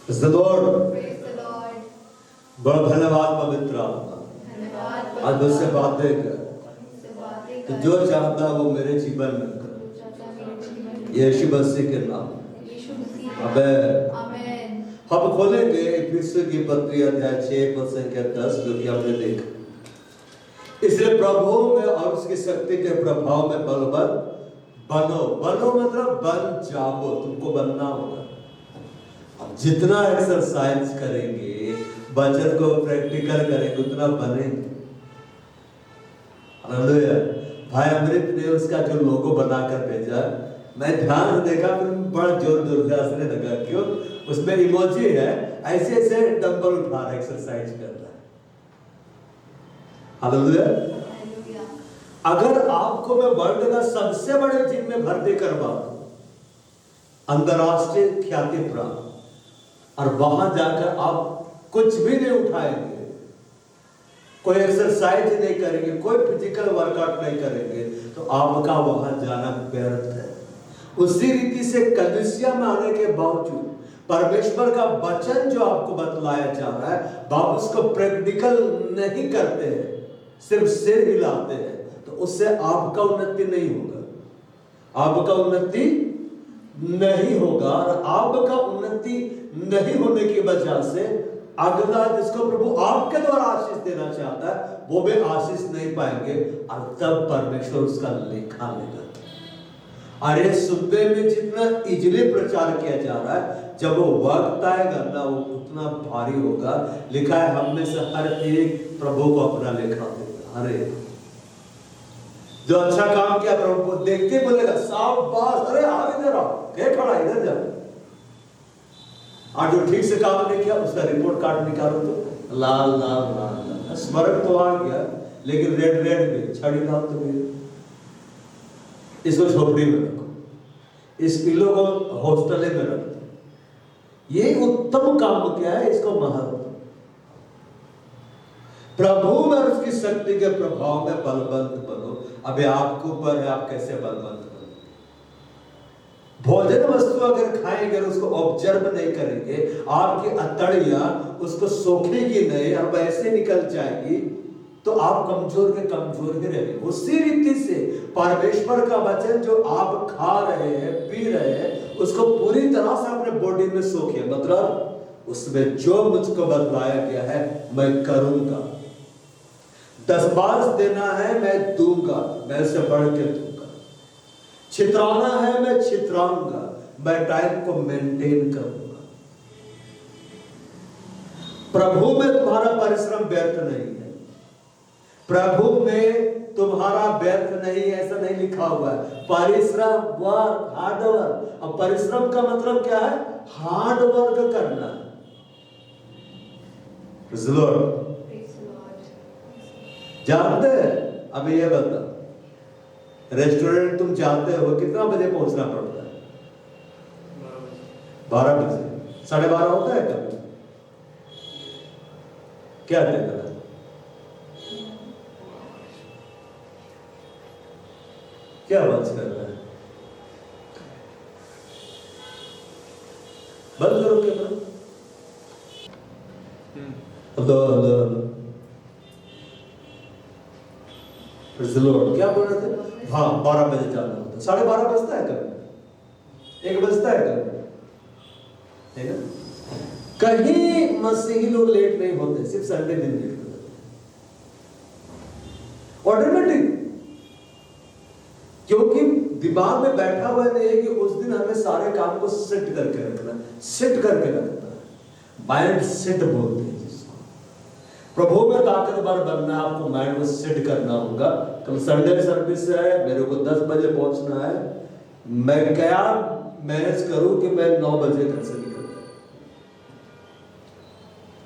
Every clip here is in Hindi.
Praise the Lord. बड़ा धन्यवाद पवित्र आत्मा, आज मुझसे बातें कर, तो जो चाहता है वो मेरे जीवन में कर, यीशु मसीह के नाम। आमेन। हम खोलेंगे इफिसियों की पत्री अध्याय 6 पद संख्या 10, जो कि हमने देखा। इसलिए प्रभु में और उसकी शक्ति के प्रभाव में बलवान बनो। बनो मतलब बन जाओ, तुमको बनना होगा। अब जितना एक्सरसाइज करेंगे, बचत को प्रैक्टिकल करेंगे, उतना बनेंगे। हालेलुया। भाई अमृत ने उसका जो लोगो बनाकर भेजा, मैं ध्यान से देखा, फिर बड़ा जोर जोर से हंसने लगा। क्यों? उसमें इमोजी है, ऐसे ऐसे डंबल उठा रहा, एक्सरसाइज कर रहा है। हालेलुया। अगर आपको मैं वर्ल्ड का सबसे बड़े जिम में भर्ती करवा दूं, अंतरराष्ट्रीय ख्याति प्राप्त, और वहां जाकर आप कुछ भी नहीं उठाएंगे, कोई एक्सरसाइज नहीं करेंगे, कोई फिजिकल वर्कआउट नहीं करेंगे, तो आपका वहां जाना व्यर्थ है। उसी रीति से कलीसिया में आने के बावजूद परमेश्वर का वचन जो आपको बतलाया जा रहा है, आप उसको प्रैक्टिकल नहीं करते हैं, सिर्फ सिर हिलाते हैं, तो उससे आपका उन्नति नहीं होगा। आपका उन्नति नहीं होगा, और आपका उन्नति नहीं होने की वजह से अगला जिसको प्रभु आपके द्वारा आशीष देना चाहता है, वो भी आशीष नहीं पाएंगे, और तब परमेश्वर उसका लेखा लेगा। अरे सुनने में जितना इजली प्रचार किया जा रहा है, जब वो वक्त आएगा ना, वो उतना भारी होगा। लिखा है, हम में से हर एक प्रभु को अपना लेखा देगा। अरे जो अच्छा काम किया प्रभु को देखते बोलेगा शाबाश, अरे आओ इधर आओ, क्या खड़ा इधर जाओ। और जो ठीक से काम नहीं किया, उसका रिपोर्ट कार्ड निकालो तो लाल लाल लाल लाल, स्मरण तो आ गया, लेकिन रेड रेड में छड़ी लाल तो नहीं। इसको झोपड़ी में रखो, इस पिल्लो को हॉस्टल में रखो। ये उत्तम काम क्या है, इसको महत्व। प्रभु में और उसकी शक्ति के प्रभाव में बलवंत बनो। अबे आपके ऊपर है, आप कैसे बलवंत बनो। भोजन वस्तु अगर खाएंगे, उसको ऑब्जर्व नहीं करेंगे, आपकी अतड़ियां उसको सोखेगी नहीं और वैसे निकल जाएगी, तो आप कमजोर के कमजोर ही रहेंगे। उसी रीति से परमेश्वर का वचन जो आप खा रहे हैं, पी रहे हैं, उसको पूरी तरह से अपने बॉडी में सोखिए। मतलब उसमें जो मुझको बतलाया गया है मैं करूंगा। 10 बार देना है मैं दूंगा, मैं उसे बढ़ के दूंगा। छितराना है मैं छितराऊंगा, मैं टाइम को मेंटेन करूंगा। प्रभु में तुम्हारा परिश्रम व्यर्थ नहीं है। प्रभु में तुम्हारा व्यर्थ नहीं, ऐसा नहीं लिखा हुआ है। परिश्रम, वर्क, हार्ड वर्क। अब परिश्रम का मतलब क्या है? हार्ड वर्क करना। जानते हैं? अभी ये बता, रेस्टोरेंट तुम जाते हो, कितना बजे पहुंचना पड़ता है? 12 बजे। 12:30 होता है कभी? क्या देना है? क्या बात कर रहा है? बंद करो कैमरा। क्या बोल रहे थे? हाँ, 12 बजे जाना होता है। 12:30 बजता है कभी? 1 बजता है कभी? है ना? कहीं मसीही लोग लेट नहीं होते, सिर्फ संडे दिन लेट होते हैं। ऑटोमेटिक, क्योंकि दिमाग में बैठा हुआ नहीं है कि उस दिन हमें सारे काम को सेट करके रखना है। माइंड सेट बोलते हैं जिसको। प्रभु में ताकतवर बनना है, आपको माइंड को सेट करना होगा। कल संडे सर्विस है, मेरे को 10 बजे पहुंचना है, मैं क्या मैनेज करूं कि मैं 9 बजे घर से निकल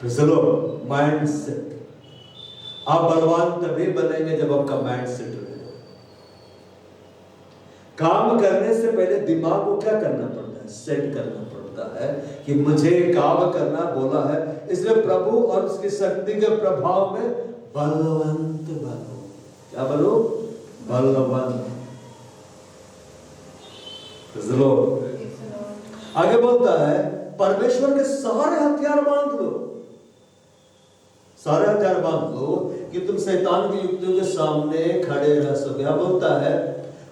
जाऊं। Mind set. आप बलवान तभी बनेंगे जब आपका माइंड सेट रहे। काम करने से पहले दिमाग को क्या करना पड़ता है? सेट करना पड़ता है कि मुझे काम करना बोला है। इसलिए प्रभु और उसकी शक्ति के प्रभाव में बलवंत बनो। क्या बनो? बलवंत। आगे बोलता है परमेश्वर के सारे हथियार बांध लो, सारे हथियार बांध लो कि तुम शैतान की युक्तियों के सामने खड़े रह सको। अब होता है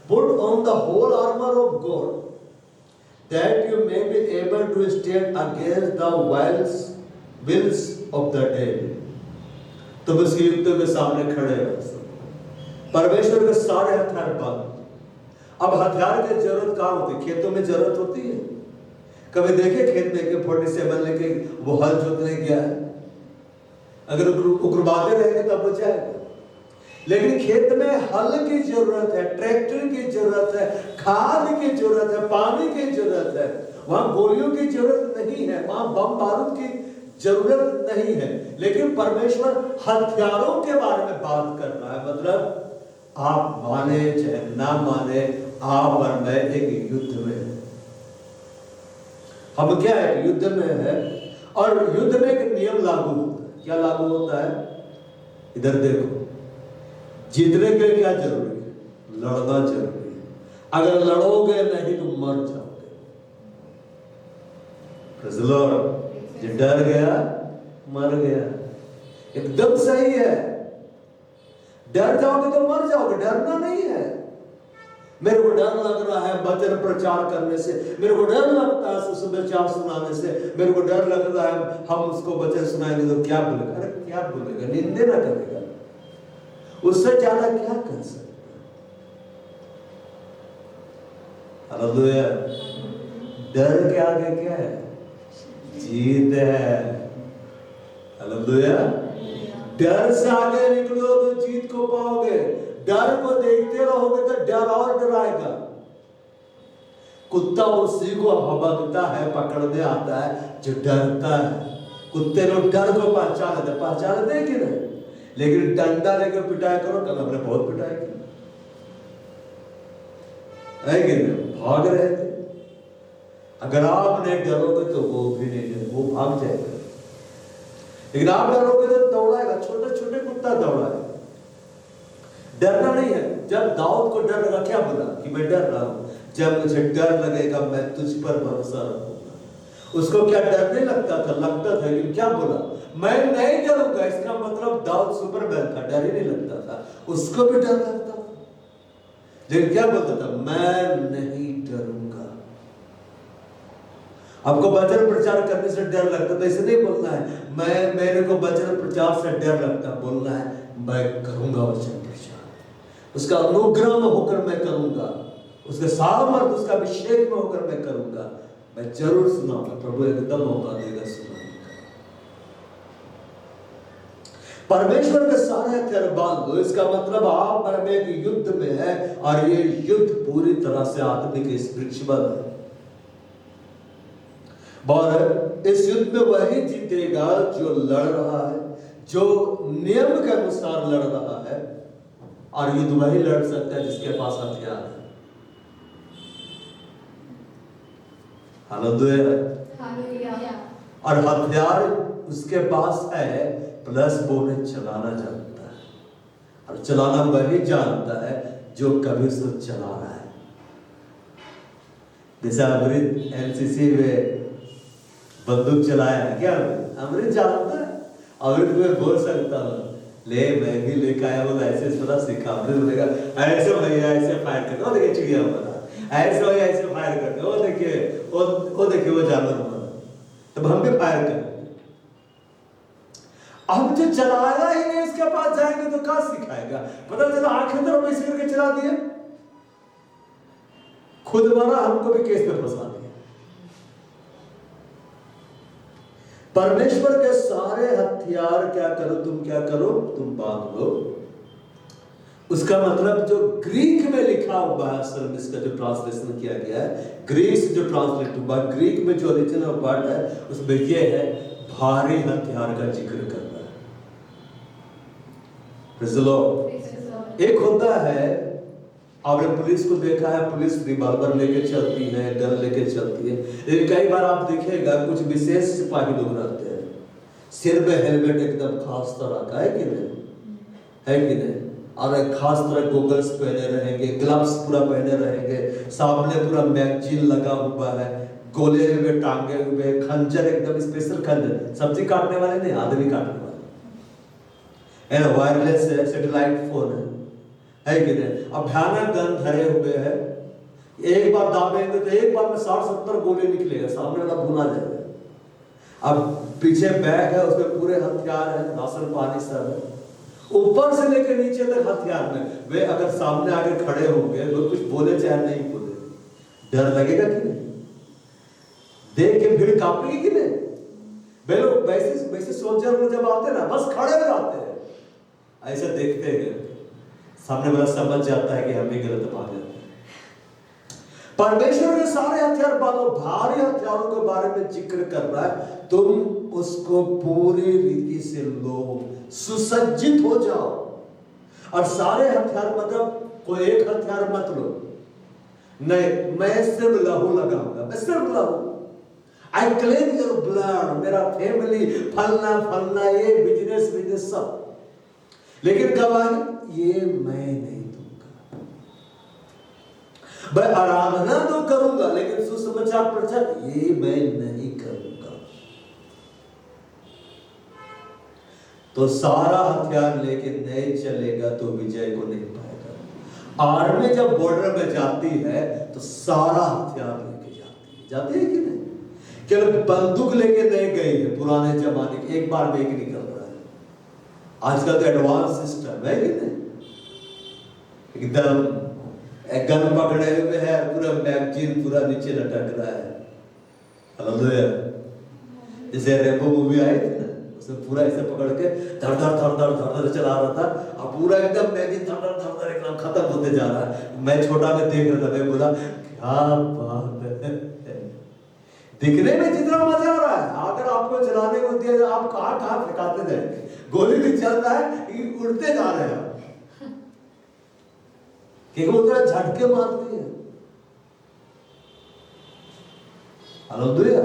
put on the whole armour of God that you may be able to stand against the wiles of the devil. तुम उसकी युक्तियों के सामने खड़े रह सको। परमेश्वर के सारे हथियार बांध। अब हथियार की जरूरत कहाँ होती है? खेतों में जरूरत होती है। कभी देखे खेत में के 47 लेके वो हल जोतने गया है, अगर उग्रवादी रहेंगे तब वो जाएगा। लेकिन खेत में हल की जरूरत है, ट्रैक्टर की जरूरत है, खाद की जरूरत है, पानी की जरूरत है। वहां गोलियों की जरूरत नहीं है, वहां बम बारूद की जरूरत नहीं है। लेकिन परमेश्वर हथियारों के बारे में बात कर रहा है। मतलब आप माने चाहे ना माने, आप और मैं एक युद्ध में है। हम क्या है? युद्ध में है। और युद्ध में एक नियम लागू होता है। क्या लागू होता है? इधर देखो, जीतने के लिए क्या जरूरी है? लड़ना जरूरी है। अगर लड़ोगे नहीं तो मर जाओगे। जो डर गया मर गया। एकदम सही है। डर जाओगे तो मर जाओगे, डरना नहीं है। मेरे को डर लग रहा है वचन प्रचार करने से, मेरे को डर लगता है सुसमाचार सुनाने से, मेरे को डर लग रहा है हम उसको वचन सुनाएंगे तो क्या बोलेगा? अरे क्या बोलेगा? निंदे ना करेगा, उससे ज्यादा क्या कर सकता? हालेलुया। डर के आगे क्या है? जीत है। हालेलुया। डर से आगे निकलो तो जीत को पाओगे। डर को देखते रहोगे तो डर और डराएगा। कुत्ता उसी को भभकता है, पकड़ने आता है जो डरता है। कुत्ते लोग डर को पहचान लेते कि नहीं? लेकिन डंडा लेकर पिटाई करो, कल हमने बहुत पिटाई की है कि नहीं? भाग रहे थे। अगर आप नहीं डरोगे तो वो भी नहीं डरे, वो भाग जाएगा। लेकिन आप डरोगे तो दौड़ाएगा। छोटे छोटे कुत्ता दौड़ाएगा। डरना नहीं है। जब दाऊद को डर लगा, क्या बोला कि मैं डर रहा हूं? जब मुझे डर लगेगा मैं तुझ पर भरोसा रखूंगा। उसको क्या डर नहीं लगता था? लगता था। लेकिन क्या बोला? मैं नहीं डरूंगा। इसका मतलब दाऊद सुपरमैन था, डर ही नहीं लगता था। उसको भी डर लगता था, लेकिन क्या बोलता था? मैं नहीं डरूंगा। आपको वचन प्रचार करने से डर लगता तो इसे नहीं बोलना है मेरे को वचन प्रचार से डर लगता। बोलना है मैं करूंगा वचन प्रचार, उसका अनुग्रह में होकर मैं करूंगा, उसके सामर्थ, उसका अभिषेक में होकर मैं करूंगा। मैं जरूर सुनाऊंगा। प्रभु एकदम मौका देगा सुनाने का। परमेश्वर के सारे हथियार बांध दो। इसका मतलब आप और मैं एक युद्ध में है, और ये युद्ध पूरी तरह से आत्मिक स्पिरिचुअल है। और इस युद्ध में वही जीतेगा जो लड़ रहा है, जो नियम के अनुसार लड़ रहा है। और युद्ध वही लड़ सकता है जिसके पास हथियार है। हालेलुया। और हथियार उसके पास है, प्लस वो उन्हें चलाना जानता है। और चलाना वही जानता है जो कभी उसको चला रहा है। जैसे अमृत एनसीसी में बंदूक चलाया है, क्या अमृत जानता है? अमृत में बोल सकता हूँ ले मैं भी लेकर आया हूँ, ऐसे थोड़ा सीखा। अमृत बोलेगा ऐसे भैया ऐसे फायर करते हो, देखिए चिड़िया मारा, ऐसे भैया ऐसे फायर करते हो, देखिए वो जानवर मारा, तब हम भी फायर करें। अब जो चलाएगा ही नहीं उसके पास जाएंगे तो क्या सिखाएगा? पता चला आंखें तरफ इस करके चला दिया, खुद मारा, हमको भी केस में फंसा दिया। परमेश्वर के सारे हथियार क्या करो? तुम बांध लो। उसका मतलब जो ग्रीक में लिखा हुआ है, असल में इसका जो ट्रांसलेशन किया गया है, ग्रीक से जो ट्रांसलेट हुआ, ग्रीक में जो ओरिजिनल वर्ड है उसमें यह है भारी हथियार का जिक्र कर रहा है। Praise the Lord. एक होता है, आपने पुलिस को देखा है, पुलिस रिवॉल्वर लेके चलती है, गन लेके चलती है। लेकिन कई बार आप देखिएगा कुछ विशेष सिपाही लोग रहते हैं, सिर पे हेलमेट एकदम खास तरह का, है कि नहीं? और एक खास तरह गोगल्स पहने रहेंगे, ग्लव्स पूरा पहने रहेंगे, सामने पूरा मैगजीन लगा हुआ है, गोले हुए, टांगे हुए, खंजर, एकदम स्पेशल खंजर, सब्जी काटने वाले नहीं, आदमी काटने वाले, वायरलेस है, सैटेलाइट फोन है कि नहीं। अब भयानक गन धरे हुए हैं, एक बार दाबेंगे तो एक बार में 60-70 गोले निकलेगा, सामने वाला भुना जाएगा। अब पीछे बैग है, उसमें पूरे हथियार है, राशन पानी सब है, ऊपर से लेकर नीचे तक हथियार में। वे अगर सामने आके खड़े होंगे तो कुछ बोले चाहे नहीं बोले, डर लगेगा कि नहीं? देख के भीड़ कांपेगी कि नहीं? वे लोग वैसे सोल्जर में जब आते ना, बस खड़े हो जाते हैं, ऐसे देखते हैं, सामने वाला समझ जाता है कि हम भी गलत भाग जाते हैं। परमेश्वर के सारे हथियार बांधो, भारी हथियारों के बारे में जिक्र कर रहा है, तुम उसको पूरी रीति से लो, सुसज्जित हो जाओ। और सारे हथियार मतलब कोई एक हथियार मत लो, नहीं, मैं सिर्फ लहू लगाऊंगा, मैं सिर्फ लहू, आई क्लेम योर ब्लड, मेरा फैमिली फलना फलना, ये बिजनेस सब, लेकिन गवाही ये मैं नहीं दूंगा। मैं आराधना तो करूंगा, लेकिन सुसमाचार प्रचार ये मैं नहीं करूंगा। तो सारा हथियार लेके नहीं चलेगा तो विजय को नहीं पाएगा। आर्मी जब बॉर्डर में जाती है तो सारा हथियार लेके जाती है कि नहीं? केवल बंदूक लेके नहीं गई है पुराने जमाने के, एक बार में एक निकल रहा है। आजकल तो एडवांस सिस्टम है कि नहीं, एकदम गन पकड़े हुए है, पूरा मैगजीन पूरा नीचे लटक रहा है। हालेलुया। जैसे रेम्बो मूवी आई थी ना, उसमें पूरा ऐसे पकड़ के धड़ धड़ चला रहा था, और पूरा एकदम मैगजीन धड़ धड़ एकदम खत्म होते जा रहा है। मैं छोटा में देख रहा था, मैं बोला क्या बात है। दिखने में जितना मजा आ रहा है, अगर आपको चलाने को दिया जाए, आप कहां फेंकाते जाएंगे। गोली भी चल रहा है, उड़ते जा रहे हैं, क्योंकि वो तरह झटके मारती है। हालेलुया।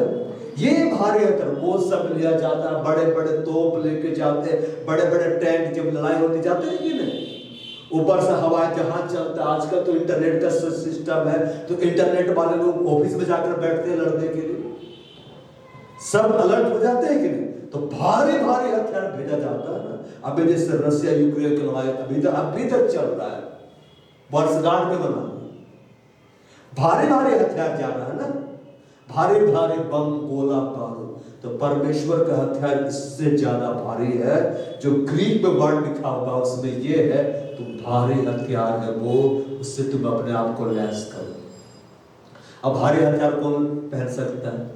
ये भारी हथियार वो सब लिया जाता है, बड़े बड़े तोप लेके जाते हैं, बड़े बड़े टैंक, जब लड़ाई होती जाते हैं कि नहीं, ऊपर से हवाई जहाज चलता है। आजकल तो इंटरनेट का सिस्टम है, तो इंटरनेट वाले लोग ऑफिस में जाकर बैठते हैं लड़ने के लिए, सब अलर्ट हो जाते हैं कि नहीं। तो भारी भारी हथियार भेजा जाता है ना। अभी जैसे रशिया यूक्रेन की लड़ाई अभी तक चल रहा है, वर्षगांठ में बना, भारी भारी हथियार जा रहा है ना, भारी भारी बम गोला बारूद। तो परमेश्वर का हथियार इससे ज्यादा भारी है। जो ग्रीक में वर्ड लिखा हुआ उसमें ये है, तुम भारी हथियार है वो, उससे तुम अपने आप को लैस करो। अब भारी हथियार कौन पहन सकता है?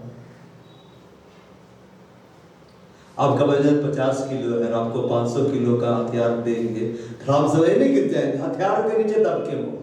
आपका वजन 50 किलो है, आपको 500 किलो का हथियार देंगे, आप समय नहीं गिर जाएंगे, हथियार के नीचे दब के मौत।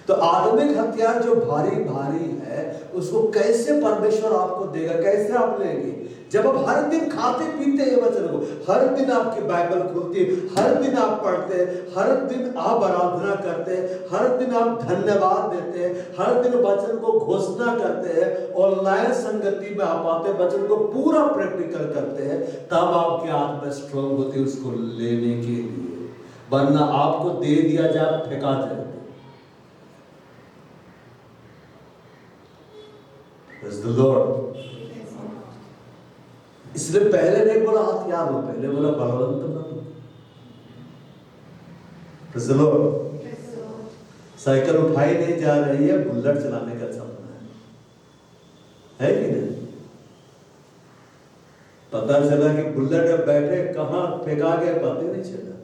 तो आत्मिक हथियार जो भारी भारी है, उसको कैसे परमेश्वर आपको देगा, कैसे आप लेंगे? जब आप हर दिन खाते पीते हैं वचन को, हर दिन आपकी बाइबल खुलती, हर दिन आप पढ़ते हैं, हर दिन आप आराधना करते हैं, हर दिन आप धन्यवाद देते हैं, हर दिन वचन को घोषणा करते हैं, ऑनलाइन संगति में आप आते हैं, वचन को पूरा प्रैक्टिकल करते हैं, तब आपकी आत्मा स्ट्रांग होती है उसको लेने के लिए। वरना आपको दे दिया जाए, फेंका जाए। Praise the Lord। इसलिए पहले नहीं बोला हथियार हो, पहले बोला बलवंत बनो। Praise the Lord। साइकिल उठाई नहीं जा रही है, बुलेट चलाने का सपना है कि नहीं? पता चला कि बुलेट में बैठे कहां फेंका गया पता नहीं चला।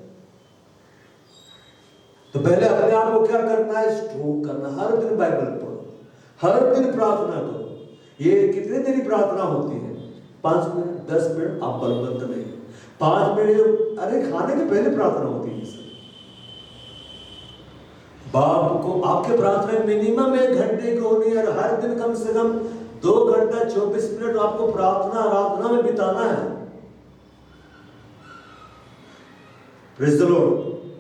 तो पहले अपने आप को क्या करना है? स्ट्रोक करना। हर दिन बाइबल पढ़ो, हर दिन प्रार्थना करो। ये कितने देरी प्रार्थना होती है? 5 मिनट, 10 मिनट, आप बलवंत नहीं। 5 मिनट, अरे खाने के पहले प्रार्थना होती है। बाप को आपके प्रार्थना मिनिमम 1 घंटे की होनी है, हर दिन कम से कम 2 घंटा 24 मिनट आपको प्रार्थना आराधना में बिताना है। Praise the Lord.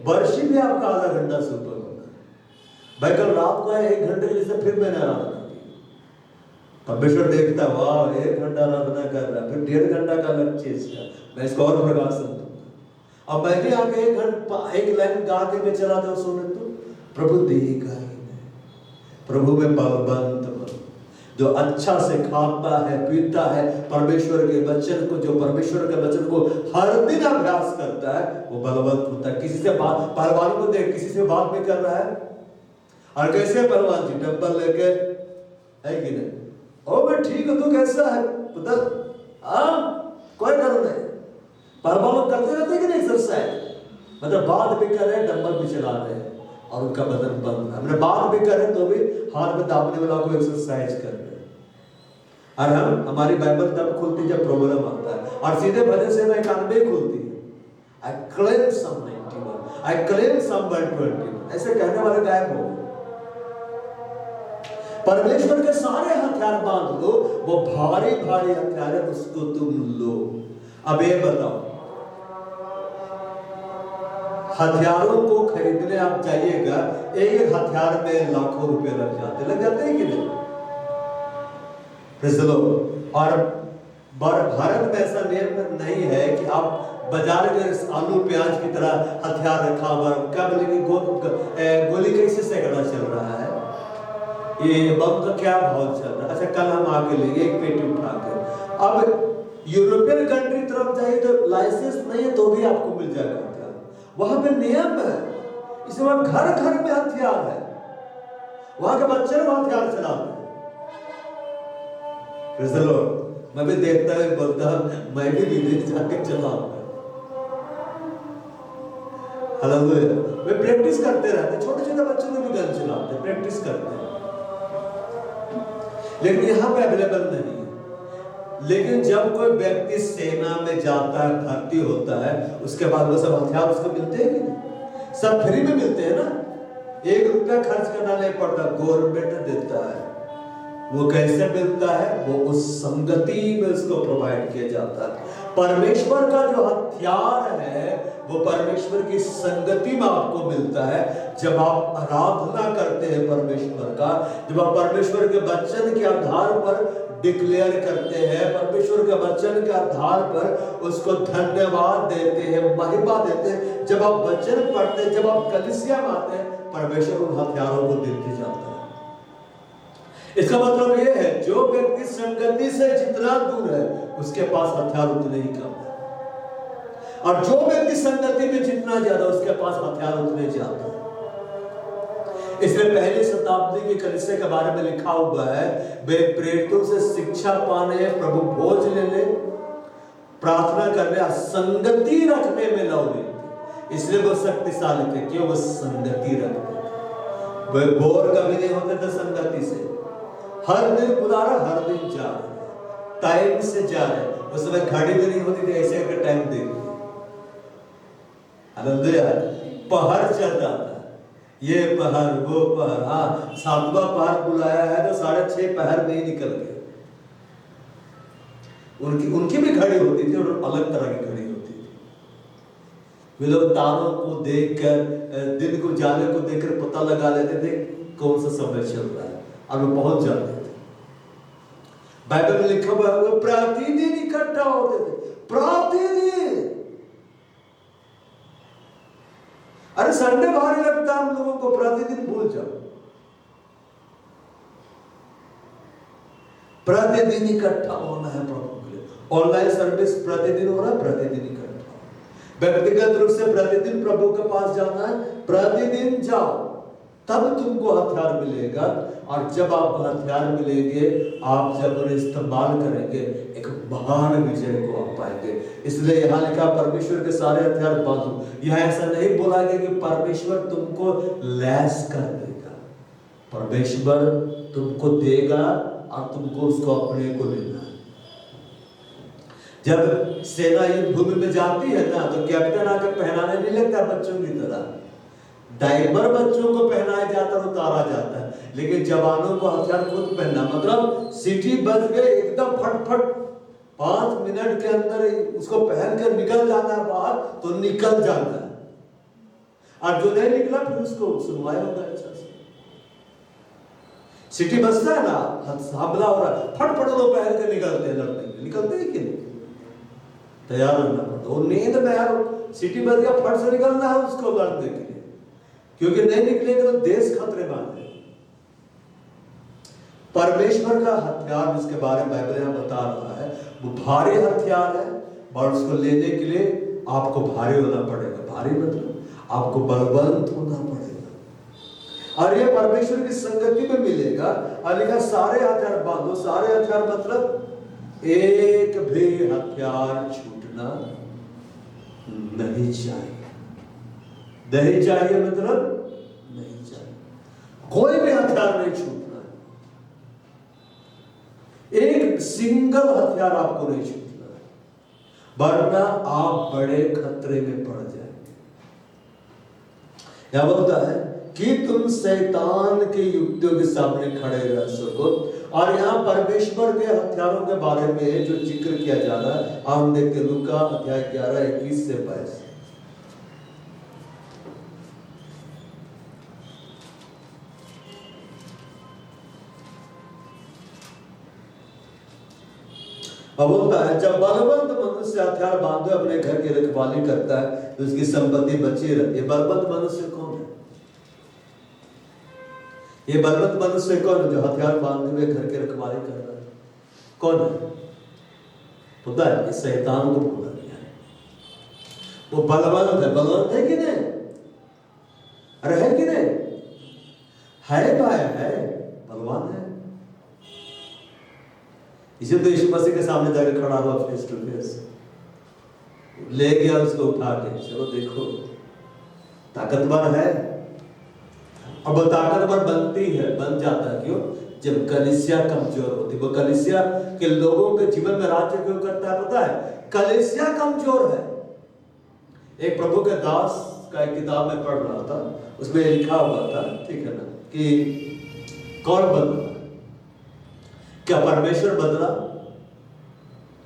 वर्षी भी आपका आधा घंटा से ऊपर होना है। भाई कल रात को है 1 घंटे के लिए, फिर मैंने आराधना, परमेश्वर देखता है, वाह 1 घंटा आराधना कर रहा है, फिर 1.5 घंटा का लक्ष्य इसका, मैं इसको और प्रकाश दूंगा। अब मैं भी आके 1 घंटा 1 लाइन गा के मैं चला जाऊं सुने तो प्रभु देगा ही नहीं। प्रभु में बलवंत बनो, जो अच्छा से खाता है पीता है, परमेश्वर के वचन को, जो परमेश्वर के वचन को हर दिन अभ्यास करता है, वो बलवंत होता है। किसी से बात, पहलवान को देख, किसी से बात भी कर रहा है, और कैसे पहलवान जी डंबल लेके, है कि नहीं? ओ मैं ठीक हूं, तू कैसा है पुत्र? कोई डर नहीं। पहलवान लोग करते रहते कि नहीं एक्सरसाइज, मतलब बात भी कर रहे हैं, डंबल भी चला रहे हैं, और उनका बदन बंद है। हमने बात भी कर रहे तो भी हाथ में दाबने वाला को एक्सरसाइज कर रहे हैं। और हमारी बाइबल तब खुलती जब प्रॉब्लम आता है, और सीधे भजन से 91 खुलती है। I claim Psalm 91, I claim Psalm 121, ऐसे कहने वाले गायब हो गए। परमेश्वर के सारे हथियार बांध लो, वो भारी भारी हथियार है, उसको तुम लो। अब ये बताओ, हथियारों को खरीदने आप जाइएगा, एक हथियार में लाखों रुपए लग जाते हैं कि नहीं? और भारत में ऐसा नियम नहीं है कि आप बाजार के आलू प्याज की तरह हथियार रखा हुआ, क्या बोलेंगे, गोली कैसे सैकड़ा चल रहा है, ये बम का क्या भाव चल रहा है। अच्छा, कल हम आके लेंगे एक पेटी उठाकर। अब यूरोपियन कंट्री तरफ जाइए तो लाइसेंस नहीं है तो भी आपको मिल जाएगा हथियार, वहां पे नियम है, इसलिए वहां घर घर में हथियार है, वहां के बच्चे लोग हथियार चलाते हैं। मैं भी देखता है, बोलता मैं भी विदेश जाके चलाऊंगा। हालेलुया। वे प्रैक्टिस करते रहते, छोटे छोटे बच्चों को भी गन चलाते हैं, प्रैक्टिस करते हैं, लेकिन यहाँ पे अवेलेबल नहीं है। लेकिन जब कोई व्यक्ति सेना में जाता है, भर्ती होता है, उसके बाद वो सब हथियार उसको मिलते हैं कि नहीं? सब फ्री में मिलते हैं ना, 1 रुपया खर्च करना नहीं पड़ता, गवर्नमेंट देता है। वो कैसे मिलता है? वो उस संगति में उसको प्रोवाइड किया जाता है। परमेश्वर का जो हथियार है वो परमेश्वर की संगति में आपको मिलता है। जब आप आराधना करते हैं परमेश्वर का, जब आप परमेश्वर के वचन के आधार पर डिक्लेयर करते हैं, परमेश्वर के वचन के आधार पर उसको धन्यवाद देते हैं, महिमा देते हैं, जब आप वचन पढ़ते हैं, जब आप कलीसिया में आते हैं, परमेश्वर उन हथियारों को देते जाता है। इसका मतलब यह है, जो व्यक्ति संगति से जितना दूर है उसके पास हथियार उतने ही कम है, और जो व्यक्ति संगति में जितना ज्यादा उसके पास हथियार उतने ज्यादा है। इसलिए पहली शताब्दी की कलीसिया के बारे में लिखा हुआ है, वे प्रेरितों से शिक्षा पाने, प्रभु भोज लेने, प्रार्थना करने और संगति रखने में लौटे थे। इसलिए वो शक्तिशाली थे, क्यों? वो संगति रखते थे, वे बोर कभी नहीं होते थे संगति से। हर दिन बुला रहा, हर दिन जा रहे, टाइम से जा रहे। उस समय घड़ी भी नहीं होती थी, ऐसे करके टाइम देखते, पहर चल रहा था, ये पहर वो पहर। हाँ, 7वां पहर बुलाया है तो 6:30 पहर में ही निकल गए। उनकी भी घड़ी होती थी और अलग तरह की घड़ी होती थी। वे लोग तारों को देखकर, दिन को जाने को देखकर पता लगा लेते थे कौन सा समय चल रहा है, और वो पहुंच जाते थे। बाइबल में लिखा हुआ है, वो प्रतिदिन इकट्ठा होते थे, प्रतिदिन। अरे संडे भारी लगता है हम लोगों को, प्रतिदिन भूल जाओ। प्रतिदिन इकट्ठा होना है प्रभु के लिए। ऑनलाइन सर्विस प्रतिदिन हो रहा है, प्रतिदिन इकट्ठा। व्यक्तिगत रूप से प्रतिदिन प्रभु के पास जाना है, प्रतिदिन जाओ, तब तुमको हथियार मिलेगा। और जब आपको हथियार मिलेंगे, आप जब उन्हें इस्तेमाल करेंगे, एक महान विजय को आप पाएंगे। इसलिए यहाँ लिखा, परमेश्वर के सारे हथियार बांधो। यहाँ ऐसा नहीं बोला गया कि परमेश्वर तुमको लैस कर देगा, परमेश्वर तुमको देगा और तुमको उसको अपने को लेना है। जब सेना युद्ध भूमि में जाती है ना, तो कैप्टन आकर पहनाने नहीं लगता बच्चों की तरह, डायपर बच्चों को पहनाया जाता है, उतारा जाता है, लेकिन जवानों को हथियार खुद पहनना। मतलब सीटी बज गए, एकदम फटफट 5 मिनट के अंदर उसको पहनकर निकल जाना है बाहर, तो निकल जाना है, और जो नहीं निकला फिर उसको सुनवाई होगा अच्छा से। सीटी बजता है ना, हमला हो रहा है, फटफट लोग पहन कर निकलते हैं लड़ने के, निकलते हैं कि नहीं? तैयार रहना पड़ता है। नींद में यार सीटी बज गया, फट से निकलना है उसको लड़ने के लिए, क्योंकि नहीं निकलेंगे तो देश खतरे में आ जाएगा। परमेश्वर का हथियार जिसके बारे में बाइबल यहां बता रहा है वो भारी हथियार है, और उसको लेने के लिए आपको भारी होना पड़ेगा। भारी मतलब आपको बलवंत होना पड़ेगा, और ये परमेश्वर की संगति में मिलेगा। और लिखा सारे हथियार बांधो। सारे हथियार मतलब एक भी हथियार छूटना नहीं चाहिए। नहीं चाहिए मतलब नहीं चाहिए, कोई भी हथियार नहीं छूटना है। एक सिंगल हथियार आपको नहीं छूटना है, वरना आप बड़े खतरे में पड़ जाएंगे। क्या बोलता है कि तुम शैतान के युक्तियों के सामने खड़े रह सको। और यहां परमेश्वर के हथियारों के बारे में जो जिक्र किया जा रहा है, हम देखते लूका अध्याय 11 21 से 22। अब बोलता है जब बलवंत मनुष्य हथियार बांधे अपने घर की रखवाली करता है तो उसकी संपत्ति बची रहती है। बलवंत मनुष्य कौन है? ये बलवंत मनुष्य कौन है जो हथियार बांधे हुए घर की रखवाली कर रहा है? कौन है? पता है? इस शैतान को बोला गया है। वो बलवंत है। बलवंत है कि नहीं? अरे है कि नहीं? है भाई, है बलवान है। इसे तो यीशु मसीह के सामने जाकर खड़ा हुआ फेस टू फेस, ले गया उसको उठा के, चलो देखो ताकतवर है। अब वो ताकतवर बनती है, बन जाता है क्यों? जब कलीसिया कमजोर होती। वो कलीसिया के लोगों के जीवन में राज्य क्यों करता है पता है? कलीसिया कमजोर है। एक प्रभु के दास का एक किताब में पढ़ रहा था, उसमें लिखा हुआ था, ठीक है ना, कि कौन बदला? क्या परमेश्वर बदला?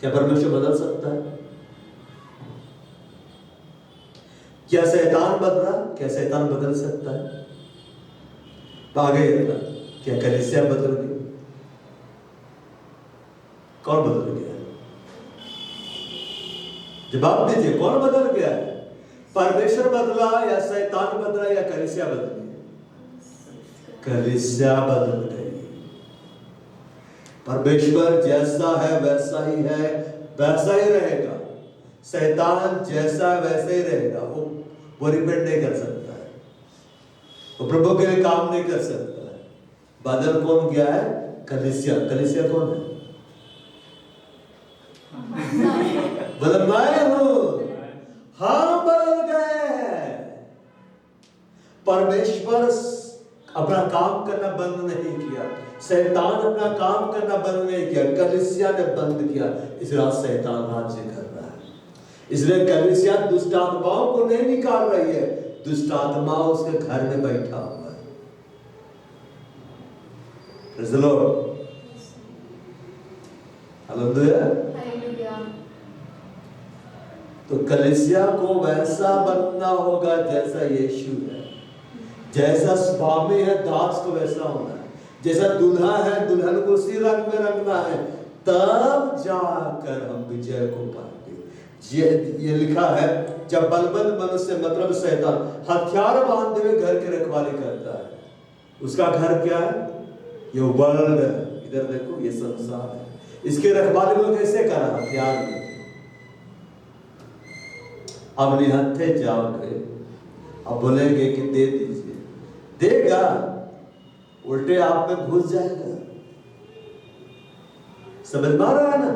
क्या परमेश्वर बदल सकता है? क्या शैतान बदला? क्या शैतान बदल सकता है? तो आगे क्या कलीसिया बदल गई? कौन बदल गया? जवाब दीजिए, कौन बदल गया है? परमेश्वर बदला या शैतान बदला या कलीसिया बदली? कलीसिया बदल गई। परमेश्वर जैसा है वैसा ही है, वैसा ही रहेगा। शैतान जैसा है वैसा ही रहेगा। वो रिपेंट नहीं कर सकता है, वो प्रभु के लिए काम नहीं कर सकता है। बदल कौन गया है? कलीसिया। कलीसिया कौन है? बदल मैं हूं। हाँ बदल गए। परमेश्वर अपना काम करना बंद नहीं किया, शैतान अपना काम करना बंद नहीं किया, कलीसिया ने बंद किया। इस रात शैतान राज्य कर रहा है। इसलिए कलीसिया दुष्ट आत्माओं को नहीं निकाल रही है, दुष्ट आत्मा उसके घर में बैठा हुआ है। Praise the Lord, hallelujah. तो कलीसिया को वैसा बनना होगा जैसा यीशु है, जैसा स्वामी है दास को वैसा होना है, जैसा दूल्हा है दुल्हन को उसी रंग में रंगना है, तब जाकर हम विजय को पाएंगे। ये लिखा है जब बलवंत मनुष्य मतलब शैतान हथियार बांधे हुए घर की रखवाली करता है, उसका घर क्या है? ये वर्ल्ड है। इधर देखो, ये संसार है। इसके रखवाली को कैसे करा? हथियार में। अब निहत्थे जाओगे, अब बोलेंगे कि दे दीजिए, देगा, उल्टे आप में घुस जाएगा। समझ में आ रहा है ना?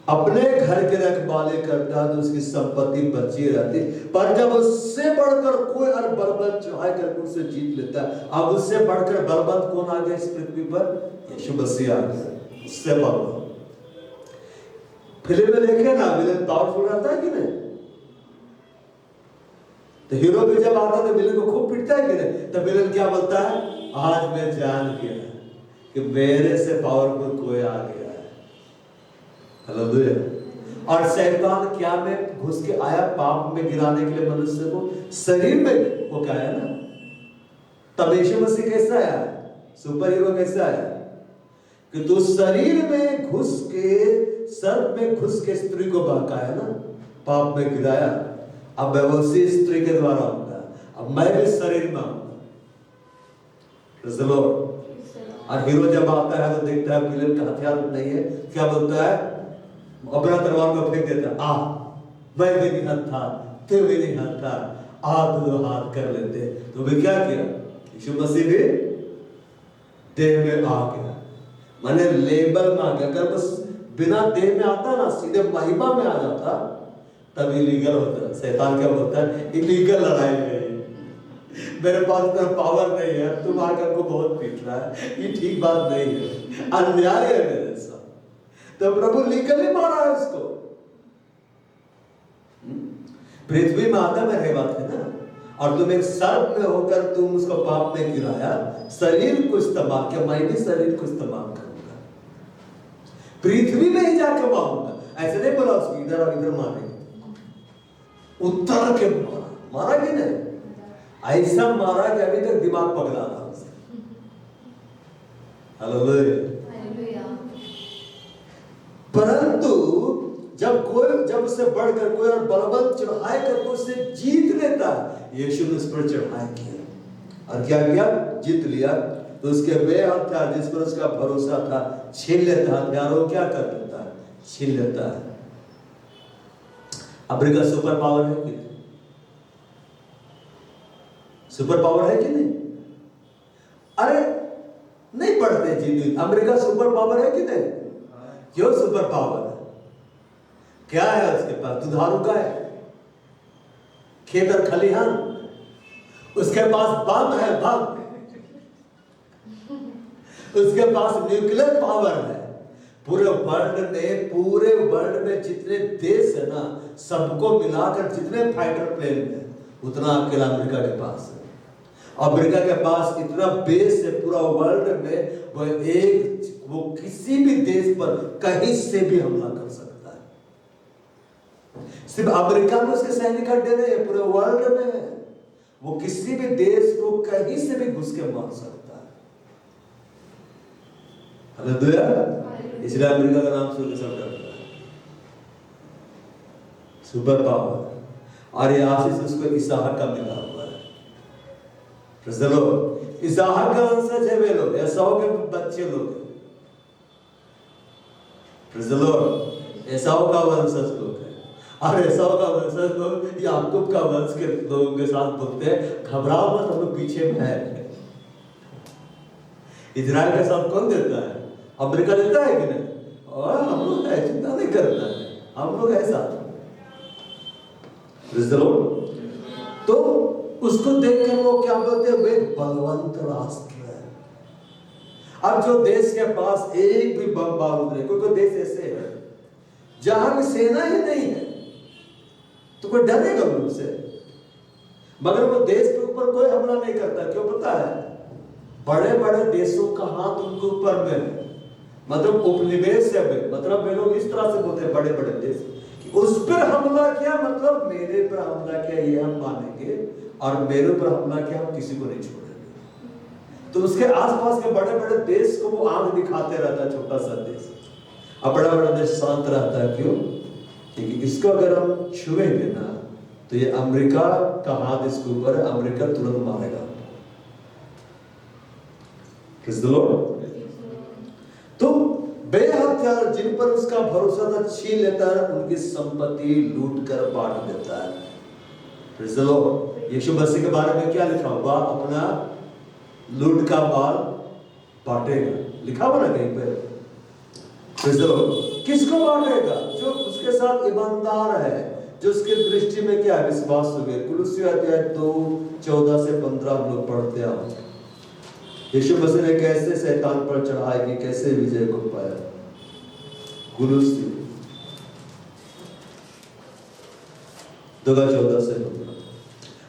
अपने घर के रखवाले करता है तो उसकी संपत्ति बची रहती, पर जब उससे बढ़कर कोई और बलवंत चढ़ाई करके उससे जीत लेता है, अब उससे बढ़कर बलवंत कौन आ गया इस पृथ्वी पर? यीशु मसीह आ गया। उससे बलवंत। फिल्म में देखे ना, विलेन पावरफुल रहता है कि नहीं? तो हीरो भी जब आता है तो विलेन को खूब पिटता है कि नहीं? तो विलेन क्या बोलता है? आज मैं जान गया कि मेरे से पावरफुल कोई आ गया है। हालेलुया। और शैतान क्या में घुस के आया? पाप में गिराने के लिए मनुष्य को, शरीर में वो क्या आया ना। तब यीशु मसीह कैसा आया? सुपर हीरो कैसे आया? कि तू शरीर में घुस के, सर्प में घुस के स्त्री को बहकाया ना, पाप में गिराया। अब मैं उसी स्त्री के द्वारा होगा, अब मैं भी शरीर में आऊंगा। Praise the Lord. और हीरो जब आता है तो देखता है विलेन का हथियार नहीं है, क्या बोलता है? अपना तलवार को फेंक देता है, आ मैं भी नहीं हथियार, तू भी नहीं हथियार, आ दो हाथ कर लेते। तो वे क्या किया? यीशु मसीह भी देह में आ गया, माने लेबल में आ गया। अगर बस बिना देह में आता ना, सीधे महिमा में आ जाता, तब इलीगल होता। शैतान क्या बोलता है? इलीगल लड़ाई है, मेरे पास इतना पावर नहीं है, तुम आकर को बहुत पीट रहा है, ये ठीक बात नहीं है, अन्याय है मेरे साथ। तो प्रभु लीगली मारा है उसको। पृथ्वी में आदम में बात है ना, और तुम एक सर्प में होकर तुम उसको पाप में गिराया, शरीर को इस्तेमाल किया, मैं भी शरीर को इस्तेमाल करूंगा, पृथ्वी में ही जाके मारूंगा। ऐसे नहीं बोला उसको इधर और इधर मारेंगे, उत्तर के मारा कि नहीं? ऐसा मारा कि अभी तक दिमाग पगला था उसे। हालेलुया। परंतु जब उससे बढ़कर कोई और बलवंत चढ़ाई करके उसे जीत लेता, यीशु ने उस पर चढ़ाई किया और क्या किया? जीत लिया। तो उसके वे हथियार जिस पर उसका भरोसा था छीन लेता, हथियारों क्या कर देता है? छीन लेता है। अमेरिका सुपर पावर है कि नहीं? सुपर पावर है कि नहीं? अरे नहीं पढ़ते जी, अमेरिका सुपर पावर है कि नहीं? क्यों सुपर पावर है? क्या है उसके पास? दुधारू का है, खेत और खलिहान, उसके पास बम है, बम, उसके पास न्यूक्लियर पावर है। पूरे वर्ल्ड में जितने देश है ना, सबको मिलाकर जितने फाइटर प्लेन है, उतना अकेला अमेरिका के पास है। अमेरिका के पास इतना बेस है पूरा वर्ल्ड में, वो किसी भी देश पर कहीं से भी हमला कर सकता है। सिर्फ अमेरिका में उसके सैनिक अड्डे नहीं है, पूरे वर्ल्ड में वो किसी भी देश को कहीं से भी घुस के मार सकता है। हालेलुया। इसलिए अमेरिका का नाम सुन के सब डरता है, सुपर पावर। और ये आशीष उसको इसहाक का मिला हुआ है। Praise the Lord. इसहाक का वंशज है वे लोग, एसाव के बच्चे लोग। Praise the Lord. एसाव का वंशज लोग है, और एसाव का वंशज लोग याकूब का वंश के लोगों के साथ बोलते हैं, घबराओ मत, हम लोग पीछे में है। इजराइल का साथ कौन देता है? अमेरिका देता है कि नहीं? और हम लोग चिंता नहीं करना है, हम लोग ऐसा। Praise the Lord. तो उसको देखकर वो क्या बोलते हैं? वे बलवंत राष्ट्र है। अब जो देश के पास एक भी बम बारूद नहीं, कोई देश ऐसे है जहां में सेना ही नहीं है, तो कोई डरेगा उनसे? मगर वो देश के ऊपर कोई हमला नहीं करता। क्यों पता है? बड़े बड़े देशों का हाथ उनके ऊपर में है, मतलब उपनिवेश है। मतलब वे लोग इस तरह से बोलते हैं, बड़े बड़े देश, कि उस पर हमला किया मतलब मेरे पर हमला किया, ये हम मानेंगे, और मेरे पर हमला किया हम किसी को नहीं छोड़ेंगे। तो उसके आसपास के बड़े बड़े देश को वो आंख दिखाते रहता है, छोटा सा देश, और बड़ा बड़ा देश शांत रहता है। क्यों? क्योंकि इसको अगर हम छुएंगे ना, तो ये अमेरिका का हाथ इसके ऊपर है, अमेरिका तुरंत मारेगा। Praise the Lord. तो बेहथियार जिन पर उसका भरोसा था छीन लेता है, उनकी संपत्ति लूट कर बांट देता है। Praise the lord. Yeshu Masih के बारे में क्या लिखा हुआ? अपना लूट का माल बांटेगा, लिखा हुआ ना कहीं पे। Praise the Lord. किसको बांटेगा? जो उसके साथ ईमानदार है, जो उसकी दृष्टि में क्या है? विश्वास हो गया। कुलुस्सी अध्याय 2:14 से 15 हम लोग पढ़ते हैं। यीशु मसीह ने कैसे शैतान पर चढ़ाई की, कैसे विजय को पाया। कुलुस्सी 2:14 से 15।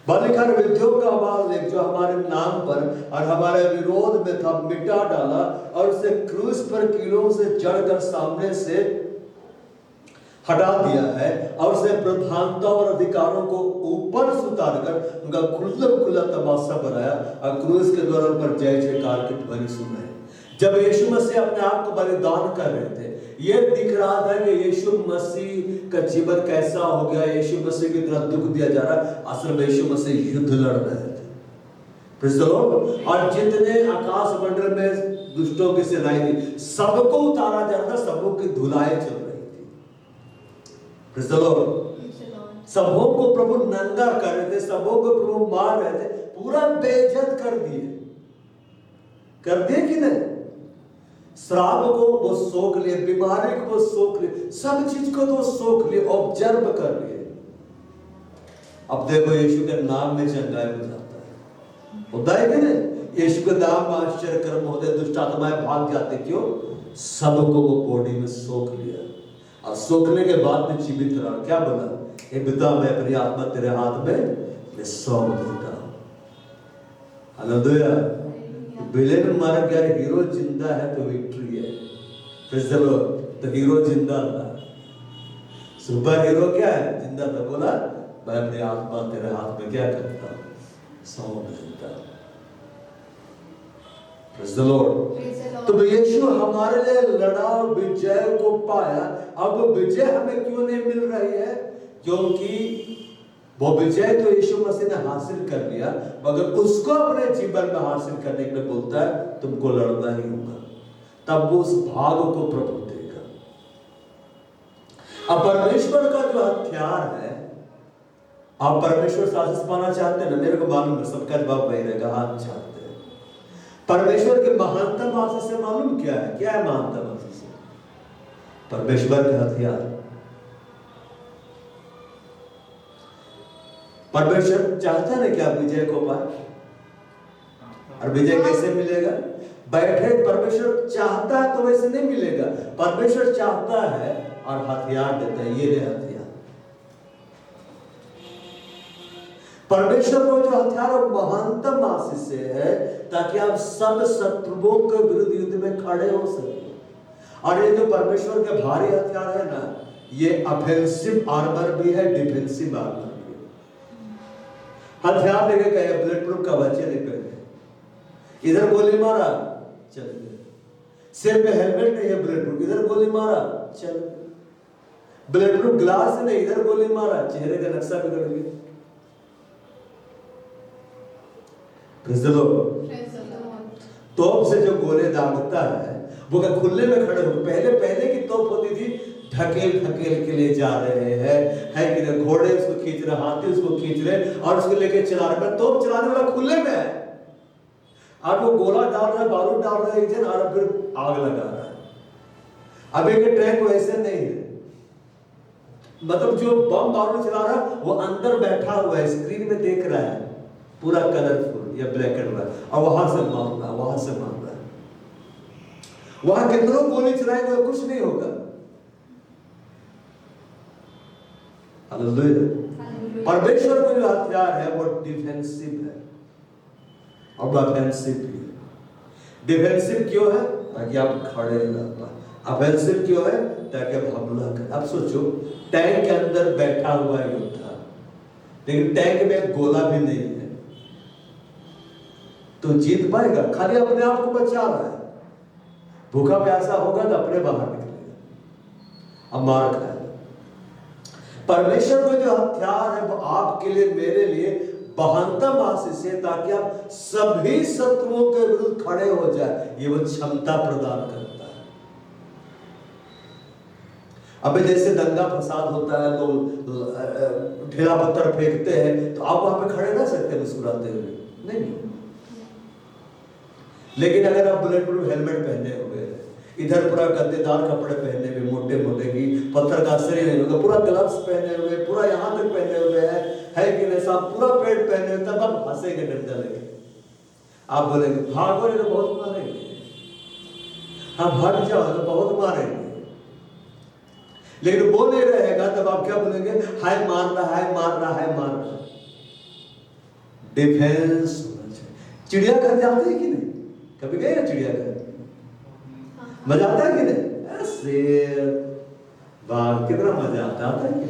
बलिखार विद्यों का बाल लेख जो हमारे नाम पर और हमारे विरोध में था, मिटा डाला, और उसे क्रूस पर कीलों से जड़कर सामने से हटा दिया है, और उसे प्रधानता और अधिकारों को ऊपर से उतारकर उनका खुला तमाशा बनाया, और क्रूस के द्वारा पर जय जयकार की ध्वनि सुनाई। जब यीशु मसीह अपने आप को बलिदान कर रहे थे, ये दिख रहा था कि यीशु मसीह का जीवन कैसा हो गया, यीशु मसीह की तरह दुख दिया जा रहा। असल में यीशु मसीह युद्ध लड़ रहे थे। Praise the Lord. और जितने आकाश मंडल में दुष्टों की सेनाएं थी, सबको उतारा जा रहा था, सबों की धुलाई चल रही थी। Praise the Lord. सबों को प्रभु नंगा कर रहे थे, सबों को प्रभु मार रहे थे, पूरा बेइज्जत कर दिए कि नहीं? श्राप को वो सोख लिए, बीमारी को वो सोख लिए, सब चीज को तो सोख लिए, ऑब्जर्व कर लिए। अब देखो यीशु के नाम में चंगाई हो जाता है, होता है कि नहीं? यीशु के नाम में आश्चर्य कर्म होते, दुष्ट आत्माएं भाग जाते। क्यों? सबको वो बॉडी में सोख लिया। और सोखने के बाद में जीवित रहा। क्या बोला? हे पिता, मैं अपनी आत्मा तेरे हाथ में सौंप देता हूं। हालेलुया। विलेन मर गया, हीरो जिंदा है तो विक्ट्री है। Praise the Lord. तो हीरो जिंदा था, सुपर हीरो क्या है? जिंदा था। बोला मैं अपनी आत्मा तेरे हाथ में क्या करता हूं? सौंप देता हूं। Praise the Lord. तो यीशु हमारे लिए लड़ा, विजय को पाया। अब विजय हमें क्यों नहीं मिल रही है? क्योंकि वो विजय तो यीशु मसीह ने हासिल कर लिया, मगर उसको अपने जीवन में हासिल करने के लिए बोलता है तुमको लड़ना ही होगा। तब वो उस भाग को प्रभु देगा। अब परमेश्वर का जो हथियार है, आप परमेश्वर से आशीष पाना चाहते हैं ना? मेरे को मालूम है सबका जवाब वही रहेगा, हाँ चाहते हैं। परमेश्वर के महानतम आशीष से मालूम क्या है? क्या है महानतम आशीष? परमेश्वर का हथियार। परमेश्वर चाहता है ना कि आप विजय को पाए। और विजय कैसे मिलेगा? बैठे परमेश्वर चाहता है तो वैसे नहीं मिलेगा। परमेश्वर चाहता है और हथियार देता है। ये हथियार परमेश्वर को जो हथियार है महानतम आशीष से है, ताकि आप सब शत्रुओं के विरुद्ध युद्ध में खड़े हो सके। और ये जो परमेश्वर के भारी हथियार है ना, ये ऑफेंसिव आर्मर भी है, डिफेंसिव आर्मर। हथियार लेके गए, बुलेट प्रूफ कवच नहीं पहने, इधर गोली मारा चल गए। सिर पे हेलमेट नहीं है बुलेट प्रूफ, इधर गोली मारा चल गए। बुलेट प्रूफ ग्लास नहीं, इधर गोली मारा, चेहरे का नक्शा बिगड़ गया। Praise the Lord. तोप से जो गोले दागता है वो क्या खुले में खड़े हो? पहले की तोप होती थी, ढकेल के ले जा रहे हैं, है कि नहीं? घोड़े उसको खींच रहे, हाथी उसको खींच रहे और उसको लेके चला रहे। तोप चलाने वाला खुले में है, और वो गोला डाल रहा है, बारूद डाल रहा है एक जन, और फिर आग लगा रहा है। अब एक ट्रैक वैसे नहीं है, मतलब जो बम बारूद चला रहा है वो अंदर बैठा हुआ है, स्क्रीन में देख रहा है, पूरा कलरफुल या ब्लैक एंड व्हाइट, और वहां से मार रहा है, वहां से मार रहा है। वहां कितनों गोली चलाएंगे कुछ नहीं होगा। हालेलुया। परमेश्वर का जो हथियार है वो डिफेंसिव है और ऑफेंसिव भी है। डिफेंसिव क्यों है? ताकि आप खड़े रह पाए। ऑफेंसिव क्यों है? ताकि आप हमला करें। अब सोचो, टैंक के अंदर बैठा हुआ योद्धा, लेकिन टैंक में गोला भी नहीं है, तो जीत पाएगा? खाली अपने आप को बचा रहा है। भूखा प्यासा होगा तो अपने बाहर निकलेगा, अब मार खाएगा। परमेश्वर का जो हथियार है वो आपके लिए, मेरे लिए महानतम आशीष है, ताकि आप सभी शत्रुओं के विरुद्ध खड़े हो जाए। ये वो क्षमता प्रदान करता है। अबे जैसे दंगा फसाद होता है, लोग ढेला पत्थर फेंकते हैं, तो आप वहां पे खड़े रह सकते हैं मुस्कुराते हुए? नहीं। लेकिन अगर आप बुलेट प्रूफ हेलमेट पहने हुए, इधर पूरा गद्देदार कपड़े पहने हुए, मोटे मोटे की पत्थर का असर ही नहीं होगा, पूरा ग्लव्स पहने हुए, पूरा यहाँ तक पहने हुए है कि नहीं साहब, पूरा पेट पहने हुए, तब आप हंसेंगे, डर जाएंगे। आप बोलेंगे भागोगे तो बहुत मारेंगे, हाँ भाग जाओ तो बहुत मारेंगे। लेकिन वो नहीं रहेगा, तब आप क्या बोलेंगे? हाय मार रहा है, मार रहा है, मार रहा है। डिफेंस होना चाहिए। चिड़ियाघर जाते हैं कि नहीं? कभी गए चिड़ियाघर? मजा आता है कि नहीं? शेर, बाघ, कितना मजा आता है कि?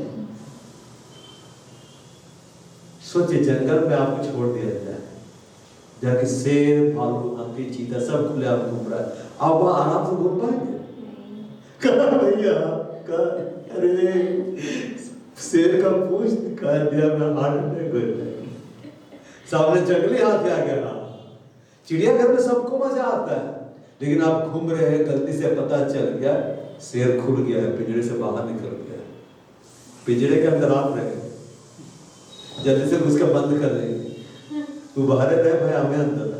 सोचिए जंगल में आपको छोड़ दिया जाए, जाके शेर, भालू, हाथी, चीता सब खुले आप घूम रहा है, आप वहां आराम से घूम पाएंगे? भैया अरे शेर का पूछ कर दिया, मैं हार्ट अटैक हो जाएगा। सामने जंगली हाथी आ गया, चिड़ियाघर में सबको मजा आता है, लेकिन आप घूम रहे हैं, गलती से पता चल गया शेर खुल गया है, पिंजरे से बाहर निकल गया, पिंजरे के अंदर आप रहे, जल्दी से उसका बंद कर देंगे, तू बाहर रहे भाई, हमें अंदर।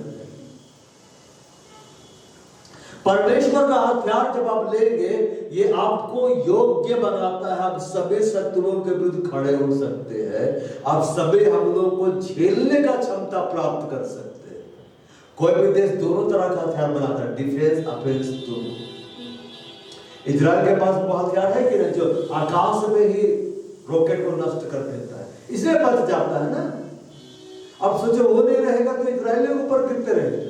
परमेश्वर का हथियार जब आप लेंगे, ये आपको योग्य बनाता है, आप सभी शत्रुओं के विरुद्ध खड़े हो सकते हैं, आप सभी हमलों को झेलने का क्षमता प्राप्त कर सकते हैं। कोई भी देश दोनों तरह का हथियार बनाता है, डिफेंस ऑफेंस दोनों। इजराइल के पास वो हथियार है कि नहीं, जो आकाश में ही रॉकेट को नष्ट कर देता है, इसलिए बच जाता है ना। अब सोचो वो नहीं रहेगा तो इजराइल के ऊपर गिरते रहेगा।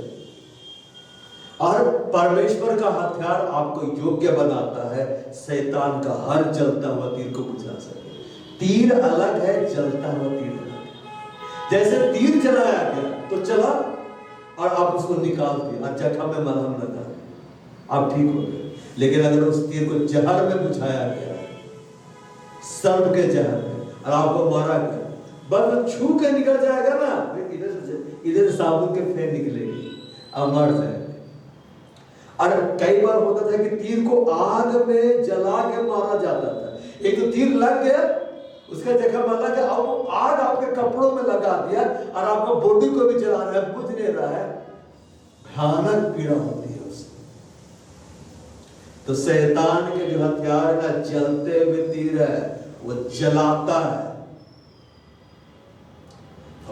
और परमेश्वर का हथियार आपको योग्य बनाता है शैतान का हर जलता हुआ तीर को बुझा सके। तीर अलग है, जलता हुआ तीर अलग। जैसे तीर चलाया गया तो चला और आप उसको निकाल दिया, जख्म में मलहम लगा, आप ठीक हो गए। लेकिन अगर उस तीर को जहर में बुझाया गया, सर्प के जहर में, और आपको मारा गया, बस छू के निकल जाएगा ना, इधर से साबुन के फेन निकलेगी, अब मर जाएगा। और कई बार होता था कि तीर को आग में जला के मारा जाता था। एक तो तीर लग गया, उसका जगह बदला कि अब वो आग आपके कपड़ों में लगा दिया और आपको बॉडी को भी जला रहा है, बुझ नहीं रहा है, भयानक पीड़ा होती है उसको। तो शैतान के जो हथियार का जलते हुए तीर है, वो जलाता है।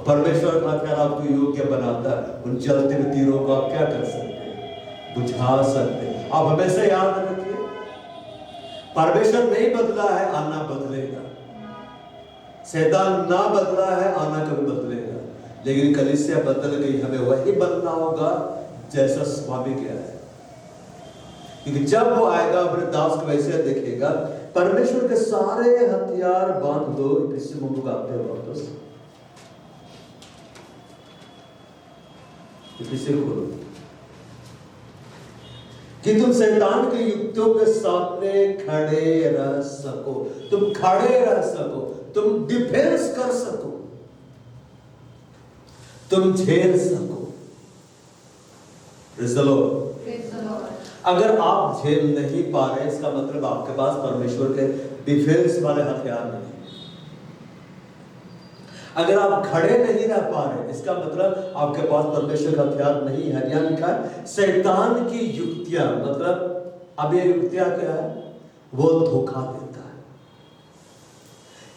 परमेश्वर का हथियार आपको योग्य बनाता है, उन जलते हुए तीरों को आप क्या कर सकते, बुझा सकते। आप हमेशा याद रखिए, परमेश्वर नहीं बदला है, आना बदलेगा। शैतान ना बदला है, आना कभी बदलेगा। लेकिन कलीसिया बदल गई, हमें वही बनना होगा जैसा स्वामी क्या है। क्योंकि जब वो आएगा अपने दास को वैसे देखेगा। परमेश्वर के सारे हथियार बांध दो। इससे मुंह आते हैं वापस, इसे खोलो कि तुम शैतान के युक्तियों के सामने खड़े रह सको, तुम खड़े रह सको, तुम डिफेंस कर सको, तुम झेल सको। अगर आप झेल नहीं पा रहे, इसका मतलब आपके पास परमेश्वर के डिफेंस वाले हथियार नहीं। अगर आप खड़े नहीं रह पा रहे, इसका मतलब आपके पास परमेश्वर का हथियार नहीं है। यानी क्या, शैतान की युक्तियां, मतलब अब ये युक्तियां क्या है, वो धोखा देता है।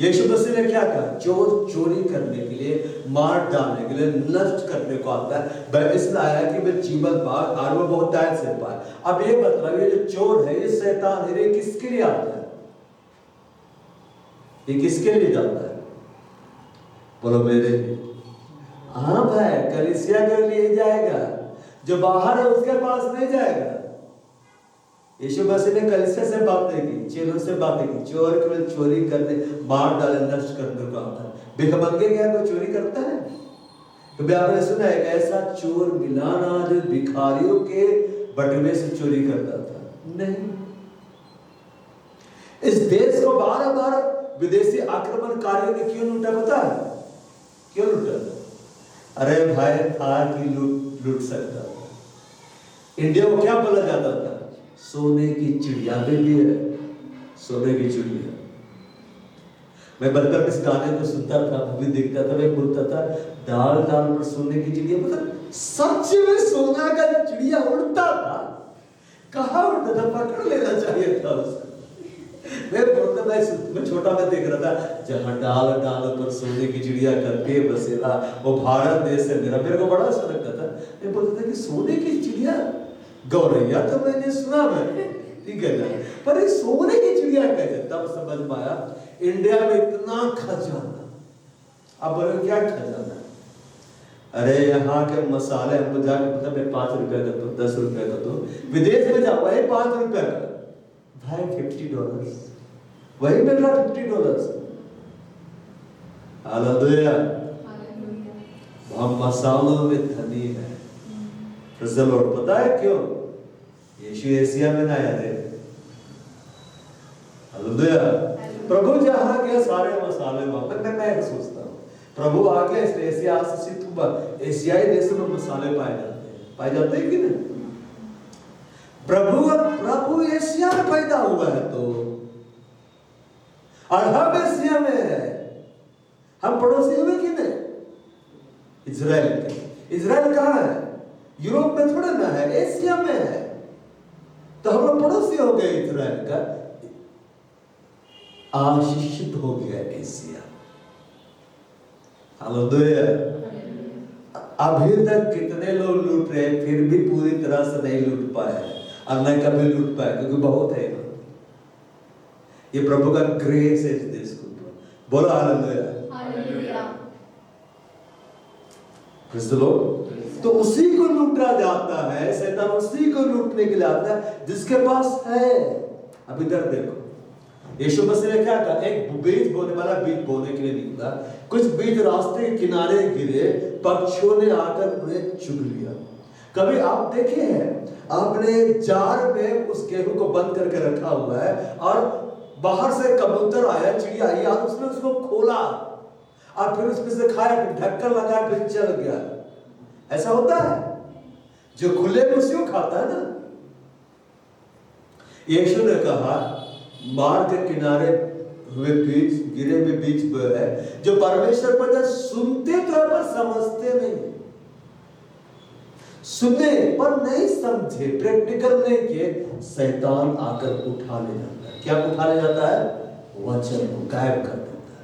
यीशु मसीह ने क्या कहा, चोर चोरी करने के लिए, मार डालने के लिए, नष्ट करने को आता है। वह इसलिए आया कि वे जीवन पाए और वो बहुत टाइम से पाए। अब ये मतलब ये जो चोर है, ये शैतान है, ये किसके लिए आता है, ये किसके लिए जाता है, बोलो मेरे लिए। हाँ भाई, कलीसिया के लिए जाएगा, जो बाहर है उसके पास नहीं जाएगा। यीशु मसीह ने कलीसिया से बातें की, चेलों से बातें की। चोर केवल चोरी करने, मार डाले, नष्ट करने को आता है। भिखमंगे क्या कोई चोरी करता है? कभी आपने सुना है ऐसा चोर मिला ना जो भिखारियों के बटुए से चोरी करता था? नहीं। इस देश को बार बार विदेशी आक्रमणकारियों ने क्यों लूटा, पता है क्यों लूटा? अरे भाई, था कि लूट सकता था। इंडिया को क्या बोला जाता था, सोने की चिड़िया भी है, सोने की चिड़िया। मैं बचपन में इस गाने को सुनता था, मूवी देखता था, मैं बोलता था डाल डाल पर सोने की चिड़िया। मतलब सच में सोना का चिड़िया उड़ता था। कहाँ उड़ता था, पकड़ लेना चाहिए था उसको। मैं बोलता था, मैं छोटा में देख रहा था, जहाँ डाल डाल पर सोने की चिड़िया करके बसेरा, वो भारत देश है मेरा। मेरे को बड़ा अच्छा लगता था। मैं बोलता था कि सोने की चिड़िया, गौरैया तो मैंने सुना, मैं ठीक है ना, पर ये सोने की चिड़िया कैसे? तब समझ में आया इंडिया में इतना खजाना। अब बोलो क्या खजाना? अरे यहाँ के मसाले हमको जाके पता, मैं 5 रुपया का दो, 10 रुपया का दो। विदेश में जाओ, वही 5 रुपया का भाई, $50 वही मिल रहा, $50। हालेलुया। हम मसालों में धनी है। पता है क्यों? यीशु एशिया में ना आया थे। हालेलुया। प्रभु जहाँ गया सारे मसाले वहां। मैं सोचता हूँ प्रभु आ गया इसलिए एशिया से एशियाई देशों में मसाले पाए जाते हैं। पाए जाते हैं कि नहीं? प्रभु एशिया में पैदा हुआ है तो, और हम एशिया में है, हम पड़ोसी हुए कि नहीं इजराइल के? इजराइल कहाँ है? यूरोप में थोड़ा ना है, एशिया में है, तो हम लोग पड़ोसी हो गए इजराइल का। आशीषित हो गया एशिया। हालेलुया। अभी तक कितने लोग लूट रहे, फिर भी पूरी तरह से नहीं लूट पाए और नहीं कभी लूट पाए, क्योंकि बहुत है। ये प्रभु का ग्रेस है इस देश को। बोलो hallelujah. Hallelujah. Praise the Lord. तो उसी को लूटा जाता है, शैतान उसी को लूटने के लिए आता है जिसके पास है। अब इधर देखो, यीशु मसीह ने क्या कहा? एक बीज बोने वाला बीज बोने के लिए निकला, कुछ बीज रास्ते के किनारे गिरे, पक्षियों ने आकर उन्हें चुग लिया। कभी आप देखे हैं, आपने जार में उस गेहूं को बंद करके रखा हुआ है और बाहर से कबूतर आया, चिड़िया आई और उसने उसको खोला और फिर उसमें से खाया, फिर ढक्कन लगाया, फिर चल गया। ऐसा होता है? जो खुले में उसी को खाता है ना। यीशु ने कहा, मार्ग के किनारे हुए बीज, गिरे हुए बीज वो है जो परमेश्वर पर सुनते तो है पर समझते नहीं। सुने पर नहीं समझे, प्रैक्टिकल नहीं किए, शैतान आकर उठा ले जाता है। क्या उठा ले जाता है? वचन को गायब कर देता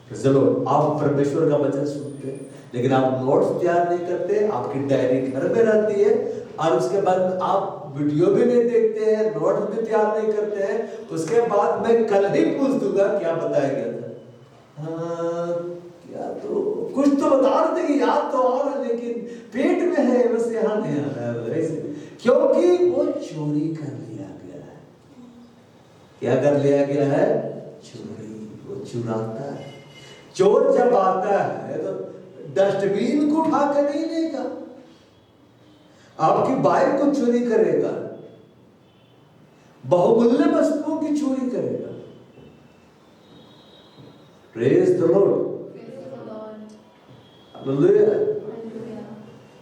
है। चलो, आप परमेश्वर का वचन सुनते हैं लेकिन आप नोट्स तैयार नहीं करते, आपकी डायरी घर में रहती है और उसके बाद आप वीडियो भी नहीं देखते हैं, नोट्स भी तैयार नहीं करते हैं। उसके बाद मैं कल ही पूछ दूंगा क्या बताया गया था। क्या तो कुछ तो बता रहे थे कि याद तो आ रहा है लेकिन पेट में है, बस यहाँ नहीं आ रहा है, क्योंकि वो चोरी कर लिया गया है। क्या कर लिया गया है? चोरी। वो चुराता है। चोर जब आता है तो डस्टबिन को उठा कर नहीं लेगा, आपकी बाइक को चोरी करेगा, बहुमूल्य वस्तुओं की चोरी करेगा। Praise the Lord. हालेलुया।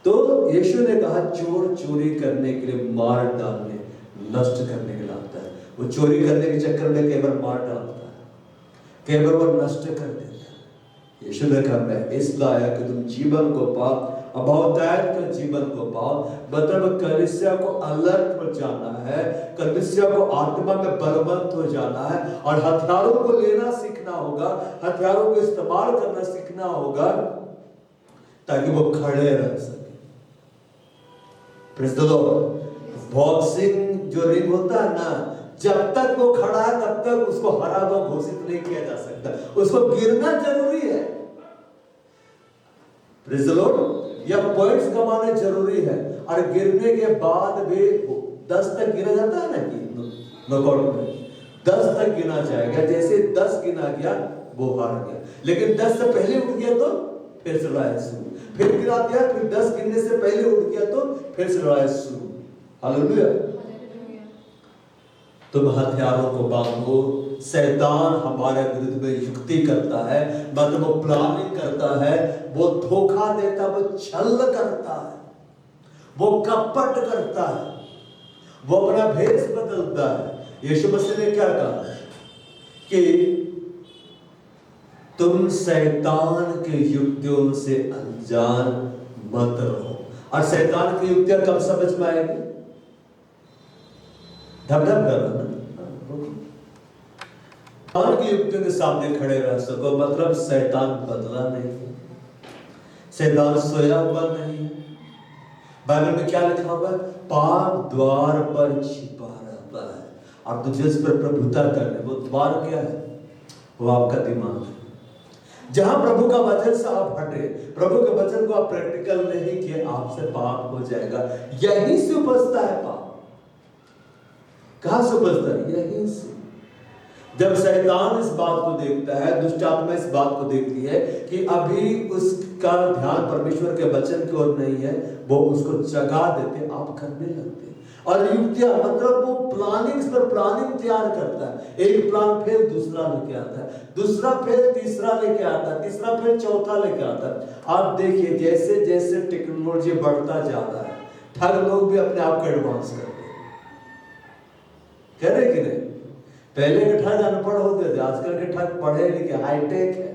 तो यीशु ने कहा, चोर चोरी करने के लिए, मार डालने, नष्ट करने के लिए आता है। वो चोरी करने के चक्कर में कई बार मार डालता है, कई बार वो नष्ट कर देता है। यीशु ने कहा, मैं इसलिए आया कि तुम जीवन को पाओ, अभवतायत का जीवन को पाओ। मतलब कलीसिया को अलर्ट हो जाना है, कलीसिया को आत्मा में बलवंत हो जाना है और हथियारों को लेना सीखना होगा, हथियारों को इस्तेमाल करना सीखना होगा ताकि वो खड़े रह सके। Praise the Lord. बॉक्सिंग जो रिंग होता है ना, जब तक वो खड़ा है तब तक उसको हरा हुआ घोषित नहीं किया जा सकता, उसको गिरना जरूरी है। Praise the Lord. या पॉइंट्स कमाने जरूरी है और गिरने के बाद भी 10 तक गिना जाता है ना कि नॉकआउट में 10 तक गिना जाएगा। जैसे 10 गिना गया वो हार गया, लेकिन 10 से पहले उठ गया तो फिर से लड़ाई शुरू, फिर गिरा दिया, फिर 10 गिनने से पहले उठ गया तो फिर से लड़ाई शुरू। हालेलुया। तुम हथियारों को बांधो। शैतान हमारे विरुद्ध में युक्ति करता है, मतलब वो प्लानिंग करता है, वो धोखा देता है, वो छल करता है, वो कपट करता है, वो अपना भेष बदलता है। यीशु मसीह ने क्या कहा कि तुम शैतान के युक्तियों से अनजान मत रहो। और शैतान की युक्तियां कब समझ में आएगी? धब-धब कर रहा ना, शैतान की युक्तियों के सामने खड़े रह सको, मतलब शैतान बदला नहीं है, शैतान सोया हुआ नहीं है। बाइबल में क्या लिखा हुआ है? पाप द्वार पर छिपा रहता है और तुझे इस पर प्रभुता करने, वो द्वार क्या है? वो आपका दिमाग है। जहां प्रभु का वचन से आप हटे, प्रभु के वचन को आप प्रैक्टिकल नहीं किए, आपसे पाप हो जाएगा। यहीं से उपजता है पाप। कहां से उपजता है? यहीं से। जब शैतान इस बात को देखता है, दुष्ट आत्मा इस बात को देखती है कि अभी उसका ध्यान परमेश्वर के वचन की ओर नहीं है, वो उसको जगा देते, आप करने लगते। और युक्तियां मतलब वो प्लानिंग्स पर प्लानिंग तैयार करता है। एक प्लान फेल दूसरा लेके आता है, दूसरा फेल तीसरा लेके आता है, तीसरा फेल चौथा लेके आता है। आप देखिए जैसे जैसे टेक्नोलॉजी बढ़ता जा रहा है, ठग लोग भी अपने आप को एडवांस कर रहे हैं, कह रहे कि नहीं? पहले के ठग अनपढ़ होते थे, आजकल के ठग पढ़े लिखे हाईटेक है।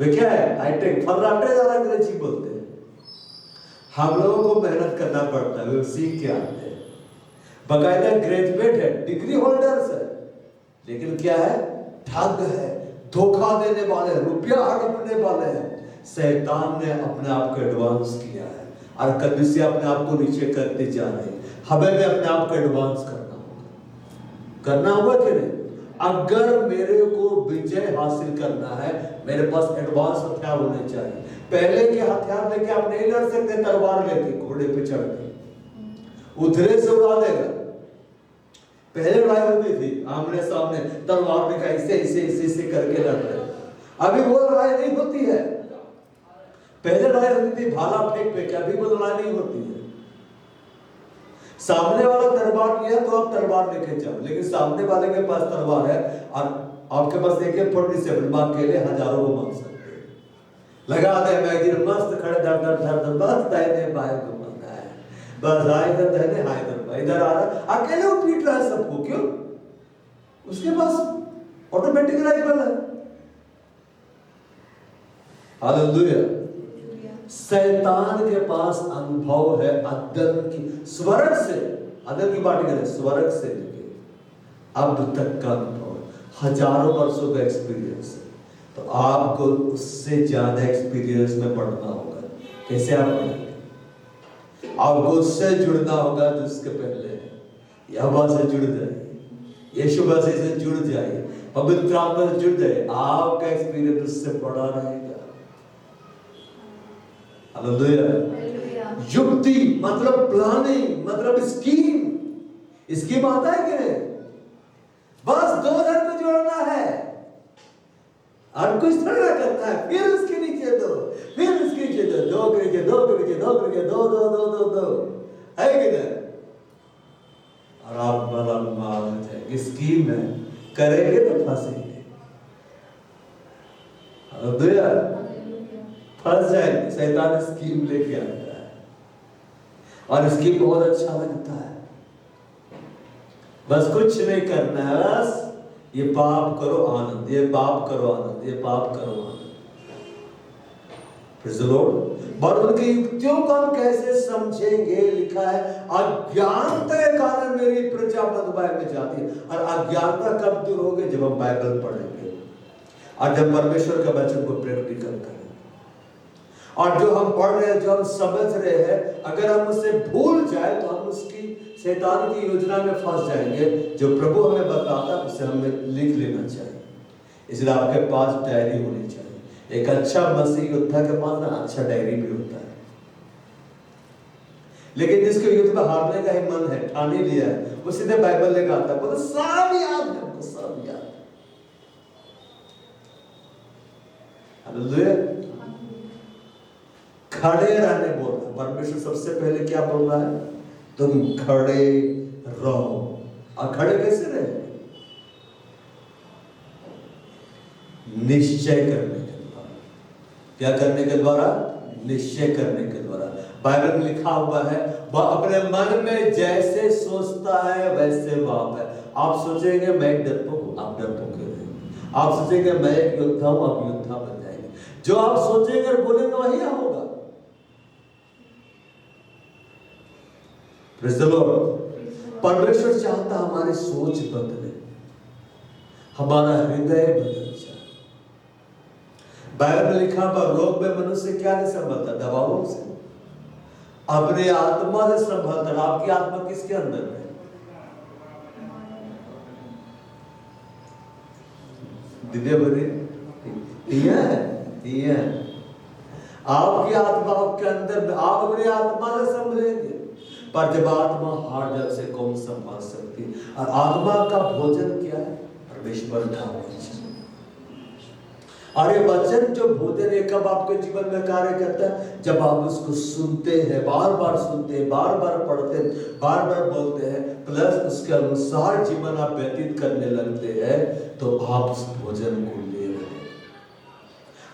वे क्या है? हाईटेक, फर्राटे ज्यादा अंग्रेजी बोलते हैं। हम लोगों को मेहनत करना पड़ता है, वे सीख के आते हैं, बकायदा ग्रेजुएट है, डिग्री होल्डर्स है, लेकिन क्या है? ठग है, धोखा देने वाले, रुपया हड़पने वाले हैं। शैतान ने अपने आप को एडवांस किया है और कलीसिया अपने आप को नीचे करते जा रही है। हमें भी अपने आप को एडवांस करना होगा कि नहीं? अगर मेरे को विजय हासिल करना है, मेरे पास एडवांस हथियार होने चाहिए। पहले के हथियार लेके आप नहीं लड़ सकते, तलवार लेके घोड़े पे चढ़ के उधरे से उड़ा देगा। पहले लड़ाई होती थी आमने सामने, तलवार लेकर ऐसे ऐसे ऐसे ऐसे करके लड़ रहे। अभी वो लड़ाई नहीं होती है। पहले लड़ाई होती थी भाला फेंक फेंक, अभी वो लड़ाई नहीं होती है। सामने वाला तलवार लिया तो आप तलवार लेके जाओ, लेकिन सामने वाले के पास तलवार है और आपके पास एक 47 मार के लिए हजारों को मार सकते हैं। लगा दे मैगजीन मस्त खड़े धड़ धड़ धड़ धड़, बस दाहिने बाएं घुमाना है, बस आए इधर दाहिने हाय इधर आ रहा, अकेले वो पीट रहा है सबको। क्यों? उसके पास ऑटोमेटिक राइफल है। हालेलुया। शैतान के पास अनुभव है अदन की, स्वर्ग से, अदन की बात करें, स्वर्ग से लेके अब तक का अनुभव, हजारों वर्षों का एक्सपीरियंस है। तो आपको उससे ज्यादा एक्सपीरियंस में पढ़ना होगा। कैसे आप पढ़ेंगे? आपको उससे जुड़ना होगा जो उसके पहले है। यहोवा से जुड़ जाइए, यीशु मसीह से जुड़ जाइए, पवित्र आत्मा से जुड़ जाइए, आपका एक्सपीरियंस उससे बड़ा रहेगा। हालेलुया। युक्ति मतलब प्लानिंग, मतलब स्कीम आता है कि नहीं? बस 2 धड़ को जोड़ना है और कुछ थोड़ा करना है, फिर उसके नीचे दो, फिर उसके नीचे दो, 2 के नीचे 2 के नीचे 2 के नीचे 2 2 2 2 2 है कि नहीं? और आप बड़ा मार जाएंगे। स्कीम है, करेंगे तो फंसेंगे। हालेलुया। फंस जाएंगे। शैतान स्कीम लेके आता है और स्कीम बहुत अच्छा लगता है। बस कुछ नहीं करना है, बस ये पाप करो आनंद, ये पाप करो आनंद, ये पाप करो आनंद। Praise the Lord. और उनकी युक्तियों को हम कैसे समझेंगे? लिखा है अज्ञानता के कारण मेरी प्रजा बदबाई में जाती है। और अज्ञानता कब दूर होगी? जब हम बाइबल पढ़ेंगे और जब परमेश्वर के वचन को प्रैक्टिकल करेंगे। और जो हम पढ़ रहे हैं, जो हम समझ रहे हैं, अगर हम उससे भूल जाए तो हम उसकी शैतान की योजना में फंस जाएंगे। जो प्रभु हमें बताता है उसे हमें लिख लेना चाहिए। इसलिए आपके पास डायरी होनी चाहिए। एक अच्छा मसीह योद्धा के पास ना अच्छा डायरी भी होता है। लेकिन जिसके युद्ध में हारने का ही मन है, ठान ही लिया है, वो सीधे बाइबल लेकर आता है, बोले सब याद है हमको, सब याद है। हालेलुया। खड़े रहने बोल रहा है परमेश्वर। सबसे पहले क्या बोल रहा है? तुम खड़े रहो। और खड़े कैसे रहे? निश्चय करने के द्वारा। क्या करने के द्वारा? निश्चय करने के द्वारा। बाइबल में लिखा हुआ है वह अपने मन में जैसे सोचता है वैसे बाप है। आप सोचेंगे मैं एक डरपोक हूं, आप डरपोक हैं। आप सोचेंगे मैं एक योद्धा हूं, आप योद्धा बन जाएंगे। जो आप सोचेंगे और बोलेंगे वही होगा। Praise the Lord. परमेश्वर चाहता हमारी सोच बदले, हमारा हृदय बदल जाए। बाइबल में लिखा पर रोग में मनुष्य क्या नहीं संभलता? दवाओं से। अपने आत्मा से संभलता। आपकी आत्मा किसके अंदर है? दिव्य बने आपकी आत्मा आपके अंदर, आप अपनी आत्मा से संभलेंगे। पर जब आत्मा हार जाए उसे कौन संभाल सकती? और आत्मा का भोजन क्या है? परमेश्वर का वचन। और ये वचन जो भोजन ये कब आपके जीवन में कार्य करता है? जब आप उसको सुनते हैं, बार बार सुनते हैं, बार बार पढ़ते हैं, बार बार बोलते हैं, प्लस उसके अनुसार जीवन आप व्यतीत करने लगते हैं, तो आप उस भोजन को ले रहे हैं,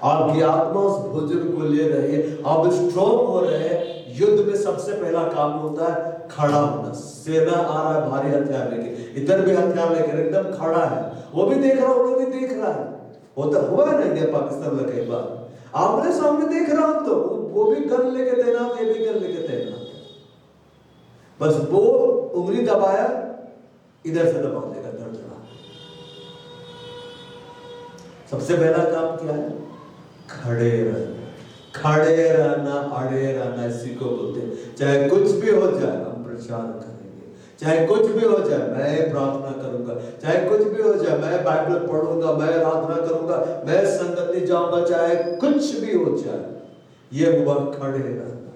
आपकी आत्मा उस भोजन को ले रही है, आप स्ट्रॉन्ग हो रहे हैं। युद्ध में सबसे पहला काम होता है खड़ा होना। सेना आ रहा है भारी हथियार लेके, इधर भी हथियार लेकर एकदम खड़ा है, वो भी देख रहा है, वो भी देख रहा है। होता हुआ है ना इंडिया पाकिस्तान में कई बार, आमने सामने देख रहा हूं, तो वो भी गन लेके तैनात, ये भी गन लेके तैनात है। बस वो उंगली दबाया, इधर से दबा देगा धड़धड़ा। सबसे पहला काम क्या है? खड़े रहना। खड़े रहना, अड़े रहना, इसी को बोलते हैं। चाहे कुछ भी हो जाए हम प्रचार करेंगे, चाहे कुछ भी हो जाए मैं प्रार्थना करूंगा, चाहे कुछ भी हो जाए मैं बाइबल पढ़ूंगा, मैं आराधना करूंगा, मैं संगति जाऊंगा, चाहे कुछ भी हो जाए। ये हुआ खड़े रहना।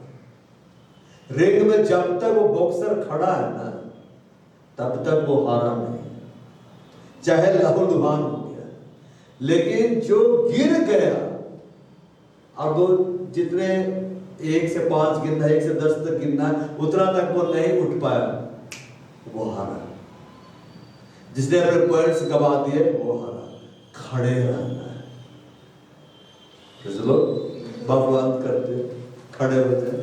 रिंग में जब तक वो बॉक्सर खड़ा है ना, तब तक वो हारा नहीं, चाहे लहूलुहान हो गया। लेकिन जो गिर गया, अब वो जितने 1 से 5 गिनना, 1 से 10 तक गिनना, उतना तक वो नहीं उठ पाया, वो हारा। जिसने अपने पॉइंट्स गवा दिए वो हारा। खड़े रहना है। चलो भगवान करते, खड़े होते।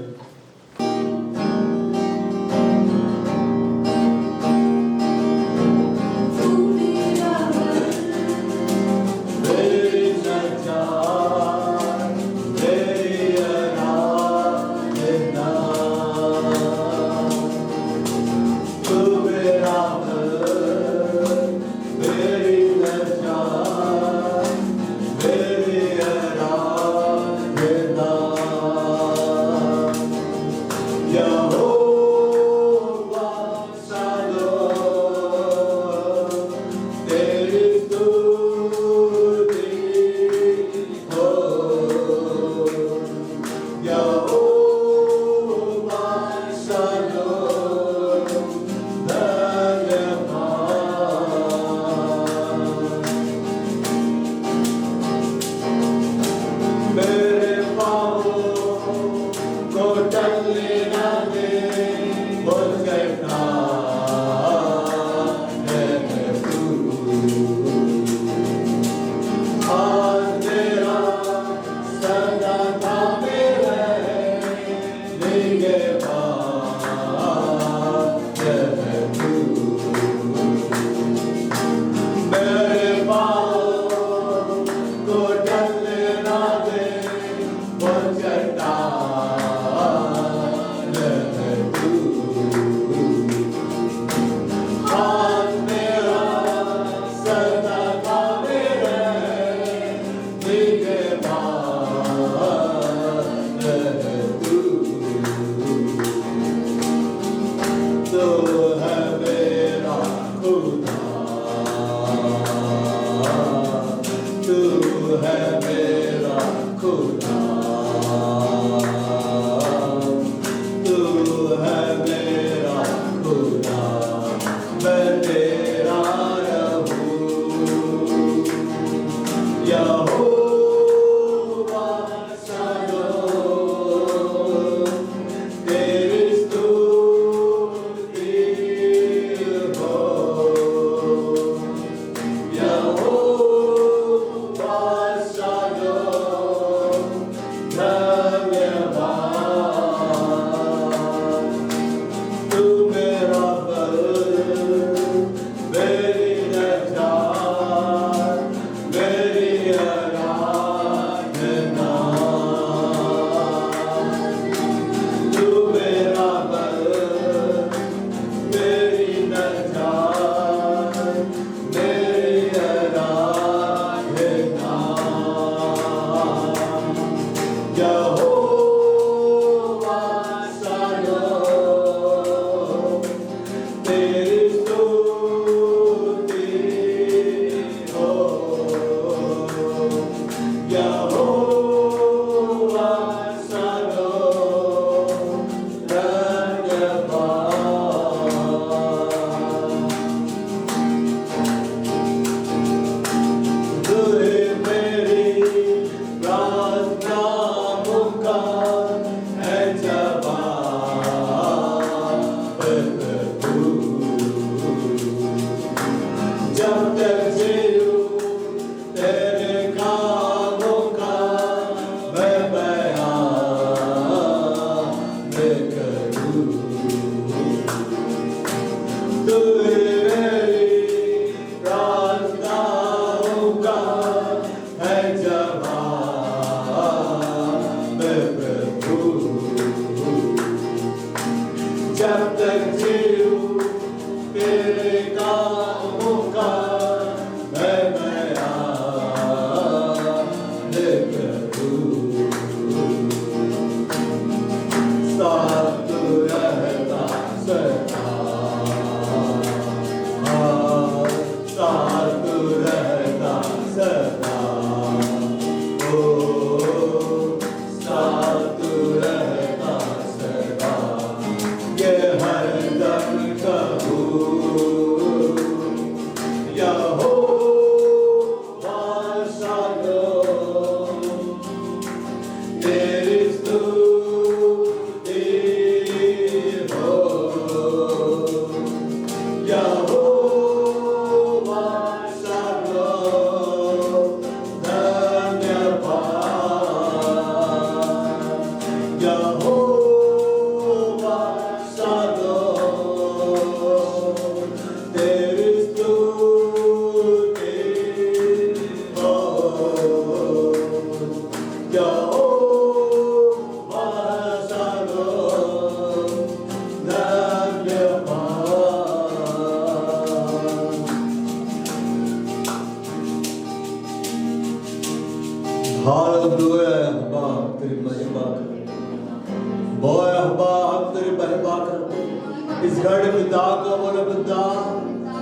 इस घड़ी पिता को बोले पिता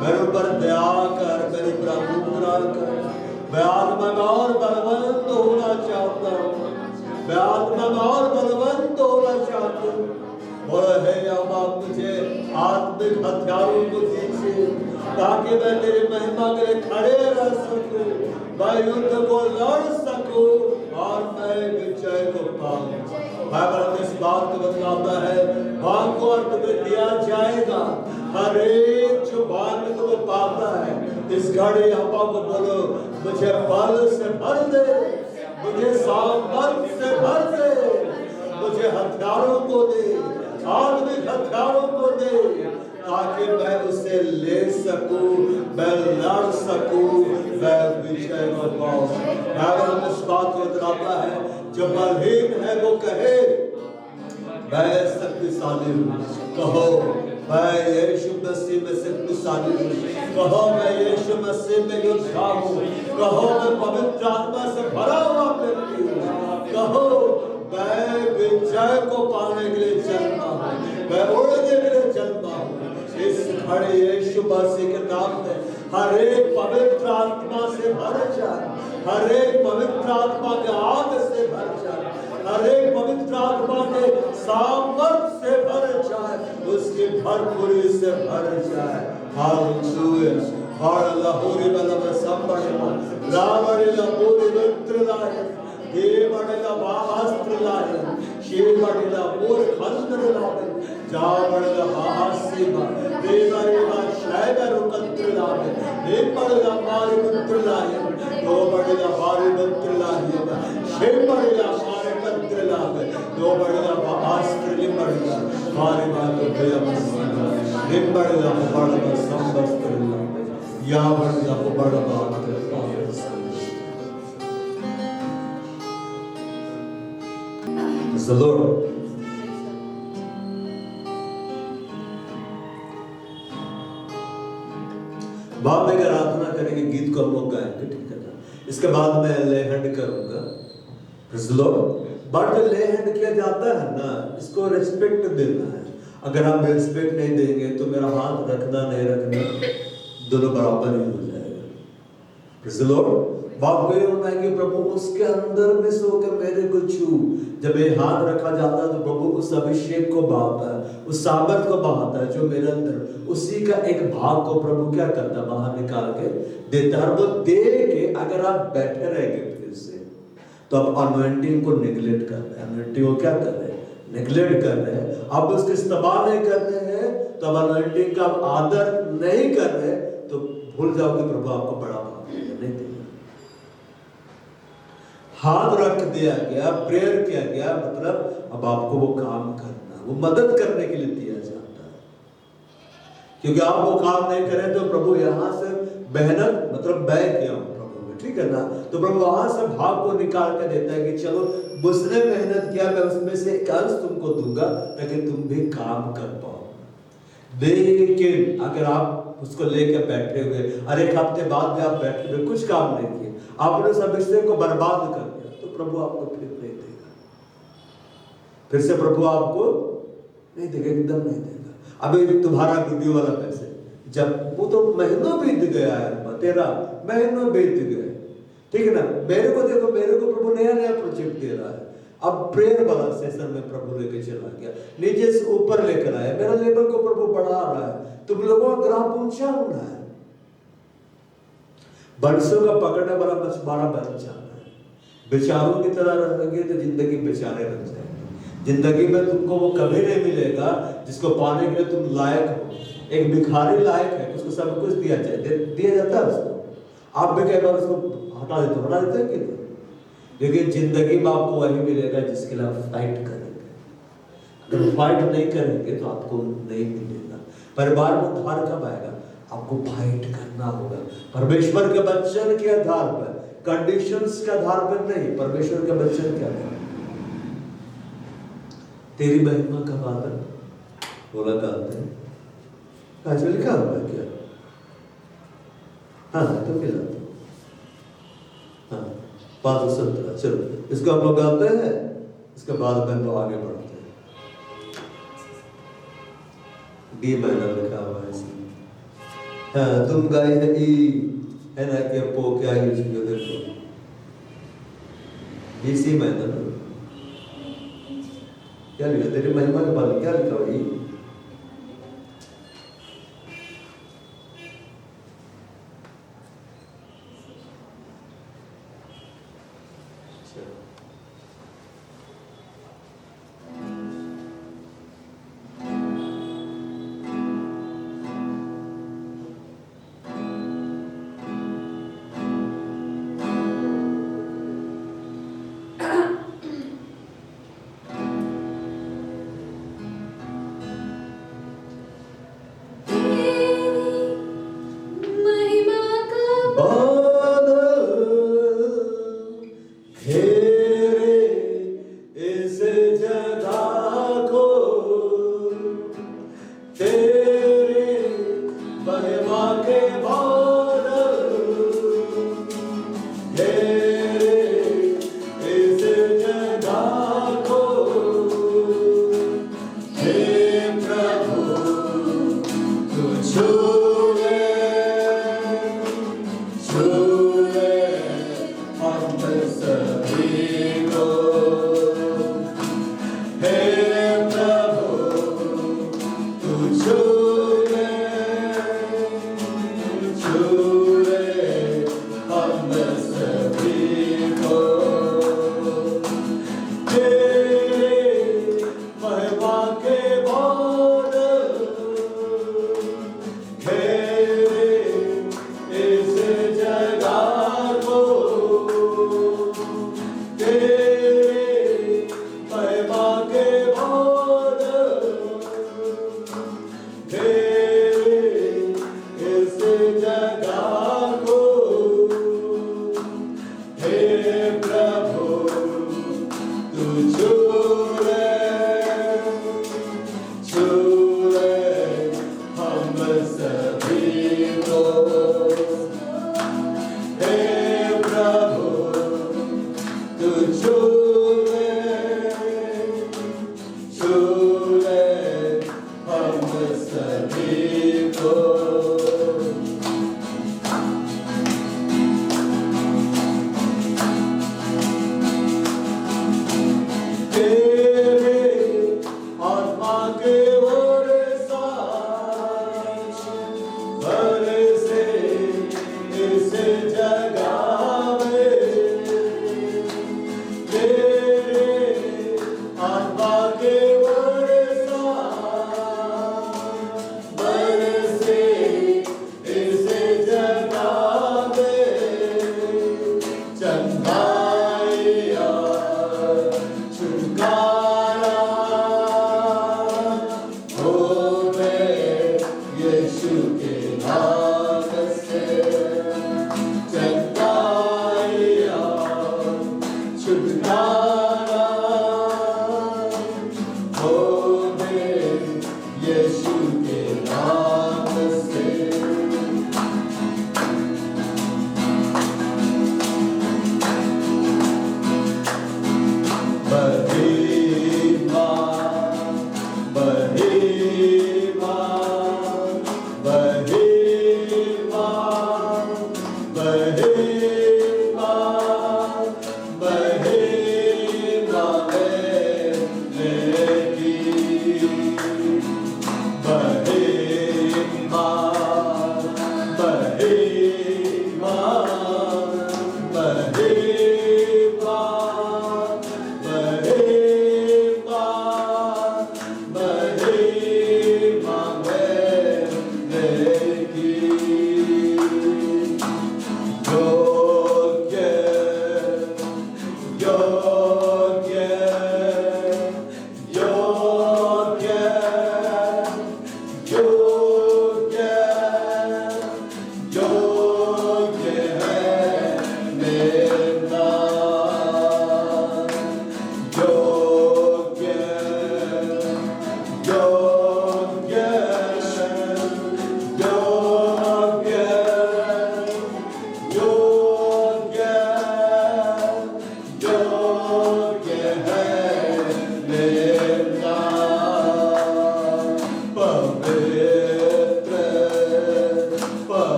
मेरे ऊपर दया कर, मेरे ऊपर अनुग्रह कर। मैं आत्मा में और बलवंत होना चाहता हूँ, मैं आत्मा में और बलवंत होना चाहता हूँ। बोले हे अब्बा मुझे आत्मिक हथियारों को दीजिए ताकि मैं तेरी महिमा के लिए खड़े रह सकूं, मैं युद्ध को लड़ सकूं और मैं विजय को पाऊं। बाइबल इस बात को बताता है भाग को अर्थ में दिया जाएगा, हर एक जो भाग में तुम्हें पाता है। इस घड़ी अब्बा को बोलो मुझे बल से भर दे, मुझे सामर्थ से भर दे, मुझे हथियारों को दे, आत्मिक हथियारों को दे ताकि मैं उसे ले सकूं, मैं लड़ सकूं, मैं विजय को पाऊं। बाइबल इस बात को बताता है जो बलहीन है वो कहे मैं शक्तिशाली हूँ। कहो मैं यीशु मसीह में शक्तिशाली हूँ, कहो मैं यीशु मसीह में योद्धा हूँ, कहो मैं पवित्र आत्मा से भरा हुआ व्यक्ति हूँ, कहो मैं विजय को पाने के लिए जन्मा हूँ, मैं उड़ने के लिए जन्मा हूँ। इस घड़ी यीशु मसीह के नाम में हर एक पवित्र आत्मा से भर जाए, हर एक पवित्र आत्मा के आग से भर जाए, हर एक पवित्र आत्मा के सामर्थ से भर जाए, उसकी भरपूरी से भर जाए। हालेलुया। हालेलुया। बलम संबड़िला रावड़िला पूरी मित्रलाय देवड़िला वास्त्रलाय शिवड़िला पूर खंद्रलाय जावड़िला वासीमा देवड़िला शैबर रुकत्रलाय देवड़िला मारी मित्रलाय दोबड़िला मारी मित्रलाय शिवड़िला मारी मित्रलाय दोबड़िला वास्त्रलिमड़िला मारी मातो भयमस्ना लिमड़िला बड़वा संबस्त्रला यावड़िला बड़वा the Lord. बाद में अगर आराधना करेंगे गीत को हम लोग गाएंगे, ठीक है ना। इसके बाद मैं ले हैंड करूंगा। Praise the Lord। बट जो ले हैंड किया जाता है ना, इसको रिस्पेक्ट देना है। अगर आप रिस्पेक्ट नहीं देंगे तो मेरा हाथ रखना नहीं रखना दोनों बराबर ही हो जाएगा। Praise the Lord। बात को ये होता है कि प्रभु उसके अंदर में से होकर मेरे को छू। जब ये हाथ रखा जाता है तो प्रभु उस अभिषेक को बहाता है, उस सामर्थ को बहाता है जो मेरे अंदर, उसी का एक भाग को प्रभु क्या करता है, बाहर निकाल के देता है। वो दे के अगर आप बैठे रहेंगे फिर से तो आप अनॉइंटिंग को निगलेक्ट कर रहे हैं। अनॉइंटिंग को क्या कर रहे हैं, निगलेक्ट कर रहे हैं। आप उसका इस्तेमाल नहीं कर रहे हैं तो अब अनॉइंटिंग का आप आदर नहीं कर रहे तो भूल जाओगे प्रभु आपको बड़ा भाग नहीं देगा। हाथ रख दिया गया, प्रेयर किया गया, मतलब अब आपको वो काम करना, वो मदद करने के लिए दिया जाता है। क्योंकि आप वो काम नहीं करें तो प्रभु यहाँ से मेहनत मतलब व्यय किया प्रभु में, ठीक है ना। तो प्रभु वहां से भाग को निकाल कर देता है कि चलो उसने मेहनत किया, मैं उसमें से एक अंश तुमको दूंगा ताकि तुम भी काम कर पाओ। लेकिन अगर आप उसको लेकर बैठे हुए और एक हफ्ते बाद भी आप बैठे हुए कुछ काम नहीं किए, आपने सब रिश्ते को बर्बाद कर दिया, तो प्रभु आपको फिर नहीं देगा, फिर से प्रभु आपको नहीं देगा, एकदम नहीं देगा। अभी तुम्हारा वीडियो वाला पैसे जब वो तो महीनों बीत गया है, तेरा महीनों बीत गए, ठीक है ना। मेरे को देखो, मेरे को प्रभु नया नया प्रोजेक्ट दे रहा है। अब प्रेयर वाला सेशन में प्रभु लेके चला गया, नीचे से ऊपर लेकर आया, मेरा लेवल को प्रभु बढ़ा रहा है। तुम लोगों का ग्राफ ऊंचा होना है, बरसों का पकड़ने वाला मछुआरा बन जाना है। बेचारों की तरह रहेंगे तो जिंदगी बेचारे बन जाएंगे। जिंदगी में तुमको वो कभी नहीं मिलेगा जिसको पाने के लिए तुम लायक हो। एक भिखारी लायक है, उसको सब कुछ दिया जाता है उसको। आप भी कई बार उसको हटा देते हैं कि नहीं? लेकिन जिंदगी में आपको वही मिलेगा जिसके लिए आप फाइट करेंगे। अगर फाइट नहीं करेंगे तो आपको नहीं मिलेगा। परिवार में उद्धार कब आएगा? आपको फाइट करना होगा, परमेश्वर के वचन के आधार पर, कंडीशंस के आधार पर नहीं, परमेश्वर के वचन के आधार पर। तेरी महिमा का वादन बोला करते हैं, ऐसे लिखा हुआ है क्या? हाँ तो क्या जाता, हाँ 517। चलो इसको हम लोग गाते हैं, इसके बाद में तो आगे बढ़ते हैं। डी माइनर लिखा हुआ है इसमें। हाँ तुम गाई है ई है ना, कि पो क्या यूज किया, देखो ई सी माइनर क्या लिखा, तेरी महिमा के बाद क्या लिखा हुआ? ई आत्मा के वर्षा यीशु के नाम से चंगाइयाँ छुटकारा हो गए यीशु के नाम से।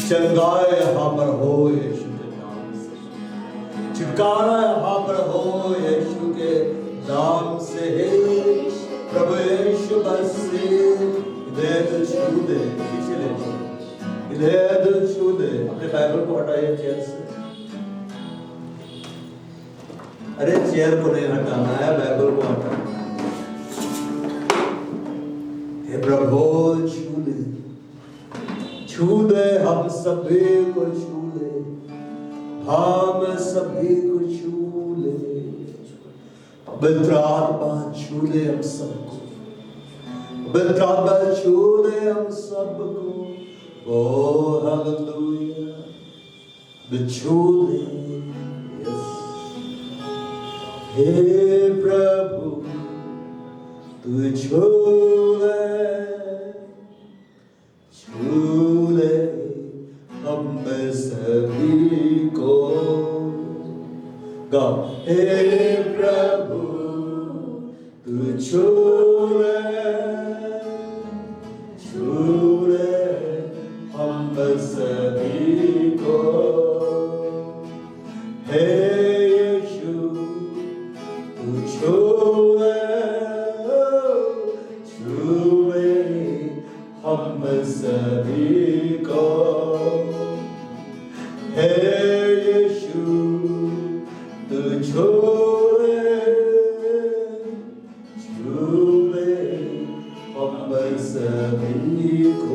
चंगाई यहाँ पर हो यीशु के नाम से, छुटकारा यहाँ पर हो यीशु के नाम से। प्रभु यीशु मसीह इधर तो छू दे, पीछे ले जाओ, इधर तो छू दे। अपने बाइबल को हटाइए चेयर से। अरे चेयर को नहीं हटाना है, बाइबल को हटाना है। हे प्रभु छू ले, छू दे, हम सभी को छू ले, हम सभी को छू ले। पवित्र आत्मा छू ले हम सबको, पवित्र आत्मा छू ले हम सबको। ओ हालेलुया, छू ले, यस हे प्रभु तू छू ले हम सभी को। गा हे प्रभु तू छू ले हम सभी को। हे यीशु तू छू ले हम सभी को। हे यीशु तू छू ले हम सभी को।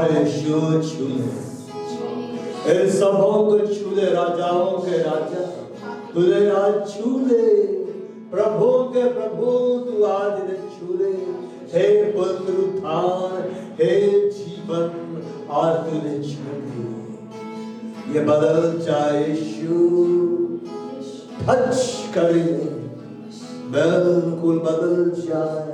यीशु छू ले इन सबों को छू ले, राजाओं के राजा तुझे आज छू ले, प्रभु के प्रभु तू आज इन्हें छू ले। हे पुनरुत्थान, हे जीवन आज तुझे छू ले। ये बदल जाए यीशु, टच करे, बिल्कुल बदल जाए।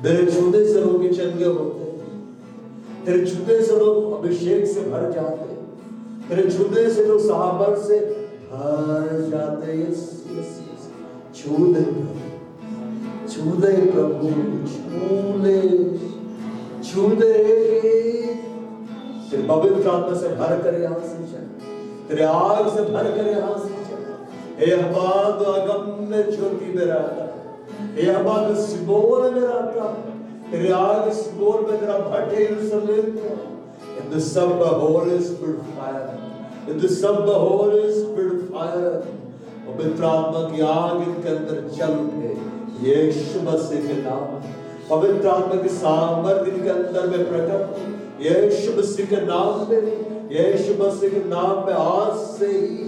तेरे छूने से लोग चंगे होते, तेरे छूने से लोग अभिषेक से भर जाते, तेरे छूने से लोग सामर्थ से भर जाते। यस यस यस, छू दे प्रभु, छू दे प्रभु, छू ले, छू दे। तेरे पवित्र आत्मा से भर कर यहाँ से चल, तेरे आग से भर कर यहाँ से चल। हे अबाद अगम्य ज्योति में रहता, हे अबाद सिबोर में रहता, तेरे आग सिबोर में तेरा भट्टे यरूशलेम in the summer Holy Spirit fire, in the summer Holy Spirit fire, पवित्र आत्मा की आग इनके अंदर चल उठे यीशु मसीह के नाम। पवित्र आत्मा की सामर्थ इनके अंदर में प्रकट यीशु मसीह के नाम में, यीशु मसीह के नाम में आज से ही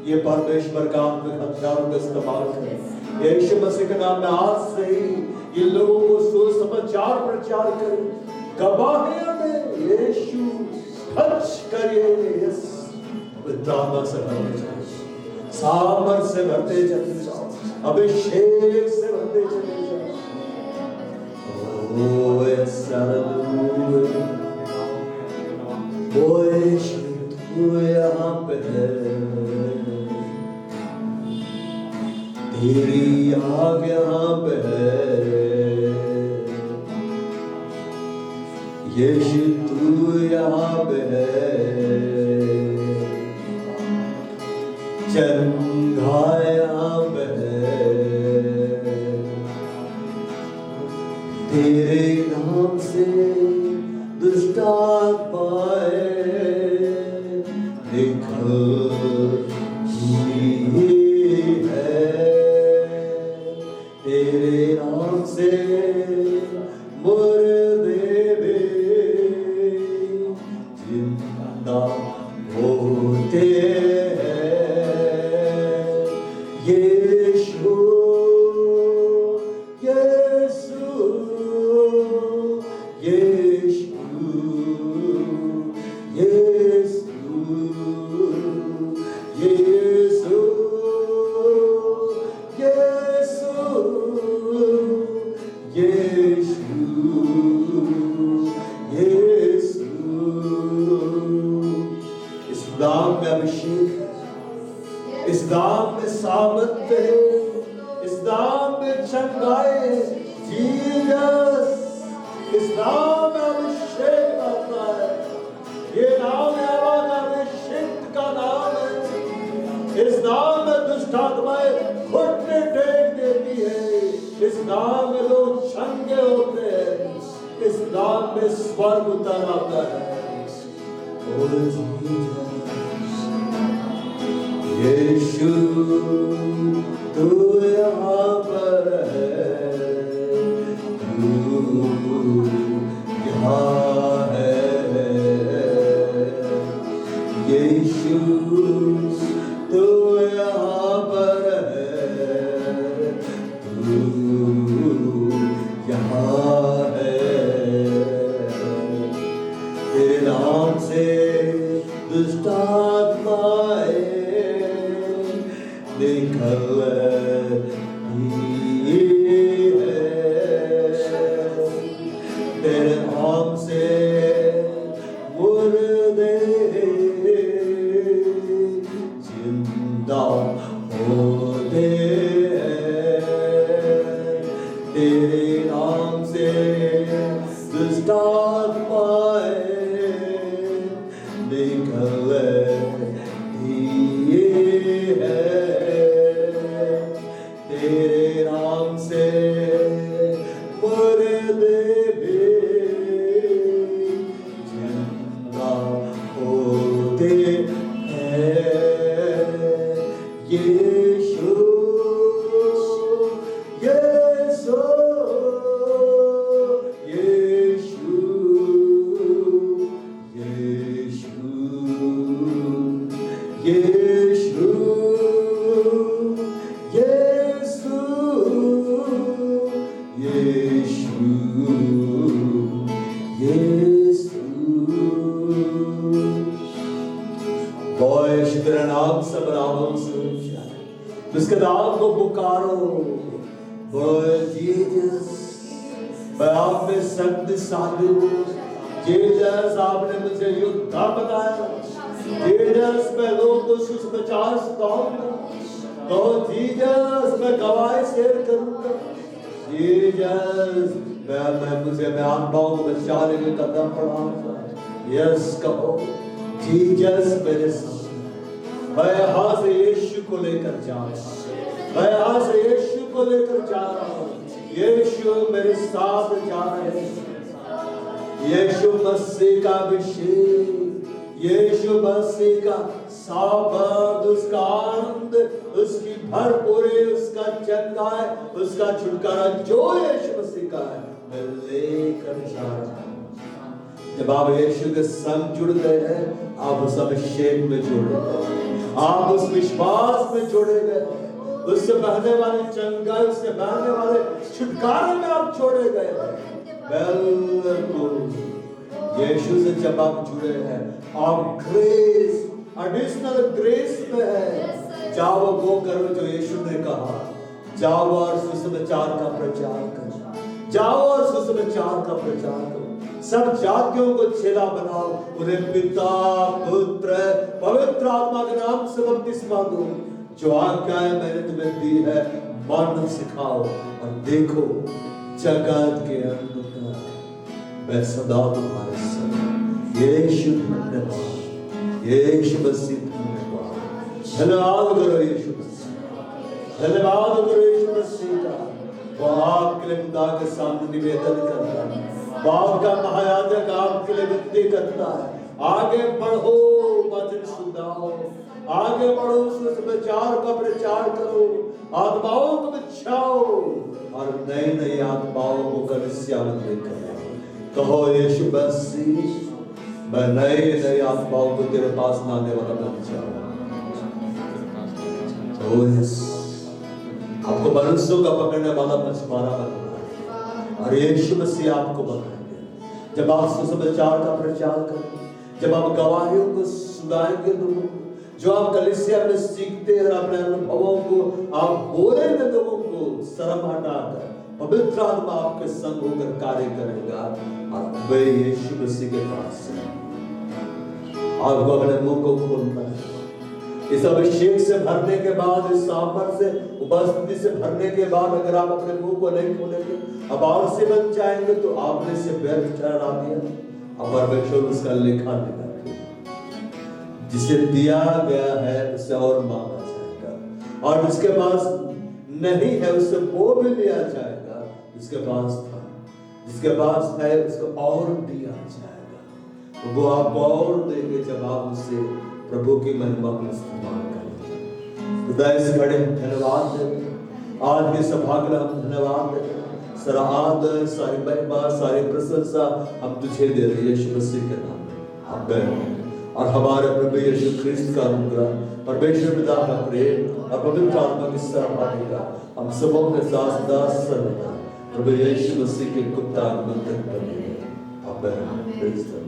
ये परमेश्वर का हथियारों का इस्तेमाल करें। यीशु मसीह के नाम में आज से ही ये लोगों को सुसमाचार प्रचार करें, गवाहियां दें। यीशु टच करिए, यस पवित्र आत्मा से भरते जाओ, सामर्थ से भरते चले जाओ, अभिषेक से भरते चले जाओ। ओ यस हालेलुया, ओ यीशु तू यहाँ चंगाया मैं तेरे नाम से दुष्ट आत्माएं निकलती है। तेरे नाम से मुर्दे भी जिंदा होते यीशु यीशु यीशु यीशु यीशु यीशु यीशु यीशु। इस नाम में अभिषेक, इस नाम में सामर्थ्य है, इस नाम में चंगाई। जीसस, इस नाम में अभिषेक आता है। ये नाम है अभिषेक का नाम है। इस नाम में दुष्ट आत्माएं घुटने टेक देती है। इस नाम में लोग चंगे होते हैं। इस नाम में स्वर्ग उतर आता है। यीशु तू यहाँ पर है, तू यहाँ है। यीशु तू यहाँ पर है, तू यहाँ है। तेरे नाम से दुष्ट आत्माएं निकलती है। तेरे नाम से मुर्दे जिंदा होते हैं। तेरे नाम से दुष्ट आत्माएं निकलती है। तेरे नाम से मुर्दे भी जिंदा होते हैं। यीशु यीशु यीशु यीशु यीशु यीशु यीशु यीशु। यीशु तेरा नाम सब नामों से ऊंचा है। उसके नाम को पुकारो। जीसस, मैं आप में शक्तिशाली हूँ। जीसस, आपने मुझे योद्धा बताया। जीसस, मैं लोगों को सुसमाचार सुनाऊंगा। तो जीसस, मैं गवाही शेयर करूंगा। जीसस, मैं आत्माओं को बचाने में कदम बढ़ाऊंगा। यस कहो, जीसस मेरे साथ। मैं यहाँ से यीशु को लेकर जा रहा हूँ। मैं यहाँ से यीशु को लेकर जा रहा हूँ। यीशु मेरे साथ जा रहे हैं। यीशु मसीह का अभिषेक, यीशु मसीह का साबत, उसका आनंद, उसकी भरपूरी, उसका चंगाई, उसका छुटकारा जो यीशु मसीह का है, मैं लेकर जा रहा हूँ। जब आप यीशु के संग जुड़ गए हैं, आप उस अभिषेक में जुड़े गए, आप उस विश्वास में जुड़े गए, उससे बहने वाले चंगाई, उससे बहने वाले छुटकारे में आप छोड़े गए। बिल्कुल यीशु से जब आप जुड़े हैं, आप ग्रेस, एडिशनल ग्रेस में है। जाओ वो करो जो यीशु ने कहा। जाओ और सुसमाचार का प्रचार करो। जाओ और सुसमाचार का प्रचार करो। सब जातियों को चेला बनाओ। उन्हें पिता, पुत्र, पवित्र आत्मा के नाम से बपतिस्मा दो। जो आज्ञाएं मैंने तुम्हें दी है, मानना सिखाओ। और देखो, जगत के अंत तक मैं सदा तुम्हारे संग। यीशु धन्यवाद, यीशु मसीह धन्यवाद, धन्यवाद करो यीशु मसीह, धन्यवाद करो यीशु मसीह का। वो आपके लिए खुदा के सामने निवेदन करता है, बाप का महायाजक आपके लिए विनती करता है, आगे बढ़ो, वचन सुनाओ, आगे बढ़ो, सुसमाचार का प्रचार करो, आत्माओं को बचाओ और नई नई आत्माओं को कलीसिया में लेकर आओ। कहो यीशु मसीह, मैं नए नए आत्माओं को तेरे पास लाने वाला बन जाऊं। आपको मनुष्यों का पकड़ने वाला मछुआरा बनना है और यीशु मसीह आपको पकड़ेंगे। जब आप सुसमाचार का प्रचार करेंगे, जब आप गवाहियों को सुनाएंगे लोगों को, जो आप कलीसिया में सीखते हैं, अपने अनुभवों को आप बोलेंगे लोगों को, शर्म हटाकर पवित्र आत्मा आपके संग होकर कार्य करेगा और वे यीशु मसीह के पास हैं। आपको अपने मुंह को खोलना है। इस अभिषेक से भरने के बाद, इस सामर्थ से, उपस्थिति से भरने के बाद अगर आप अपने मुंह को नहीं खोलेंगे, अब और से बन जाएंगे तो आपने इसे व्यर्थ ठहरा दिया। अब परमेश्वर उसका लेखा निकालेगा। जिसे दिया गया है उसे और मांगा जाएगा और जिसके पास नहीं है उससे वो भी लिया जाएगा। जिसके पास था, जिसके पास है उसको और दिया जाएगा। तो वो आपको और देंगे जब आप उसे प्रभु की महिमा में इस्तेमाल करेंगे। खुदा इस घड़ी धन्यवाद देंगे, आज की सभा के लिए हम धन्यवाद देंगे। सारा आदर, सारी महिमा, सारी प्रशंसा हम तुझे दे रहे हैं यीशु मसीह के नाम में, आमीन। और हमारे प्रभु यीशु ख्रिस्त का अनुग्रह, परमेश्वर पिता का प्रेम और पवित्र आत्मा की सहभागिता हम सबों के साथ सदा सर्वदा प्रभु यीशु मसीह के गुप्त आगमन तक बने रहे। आमीन।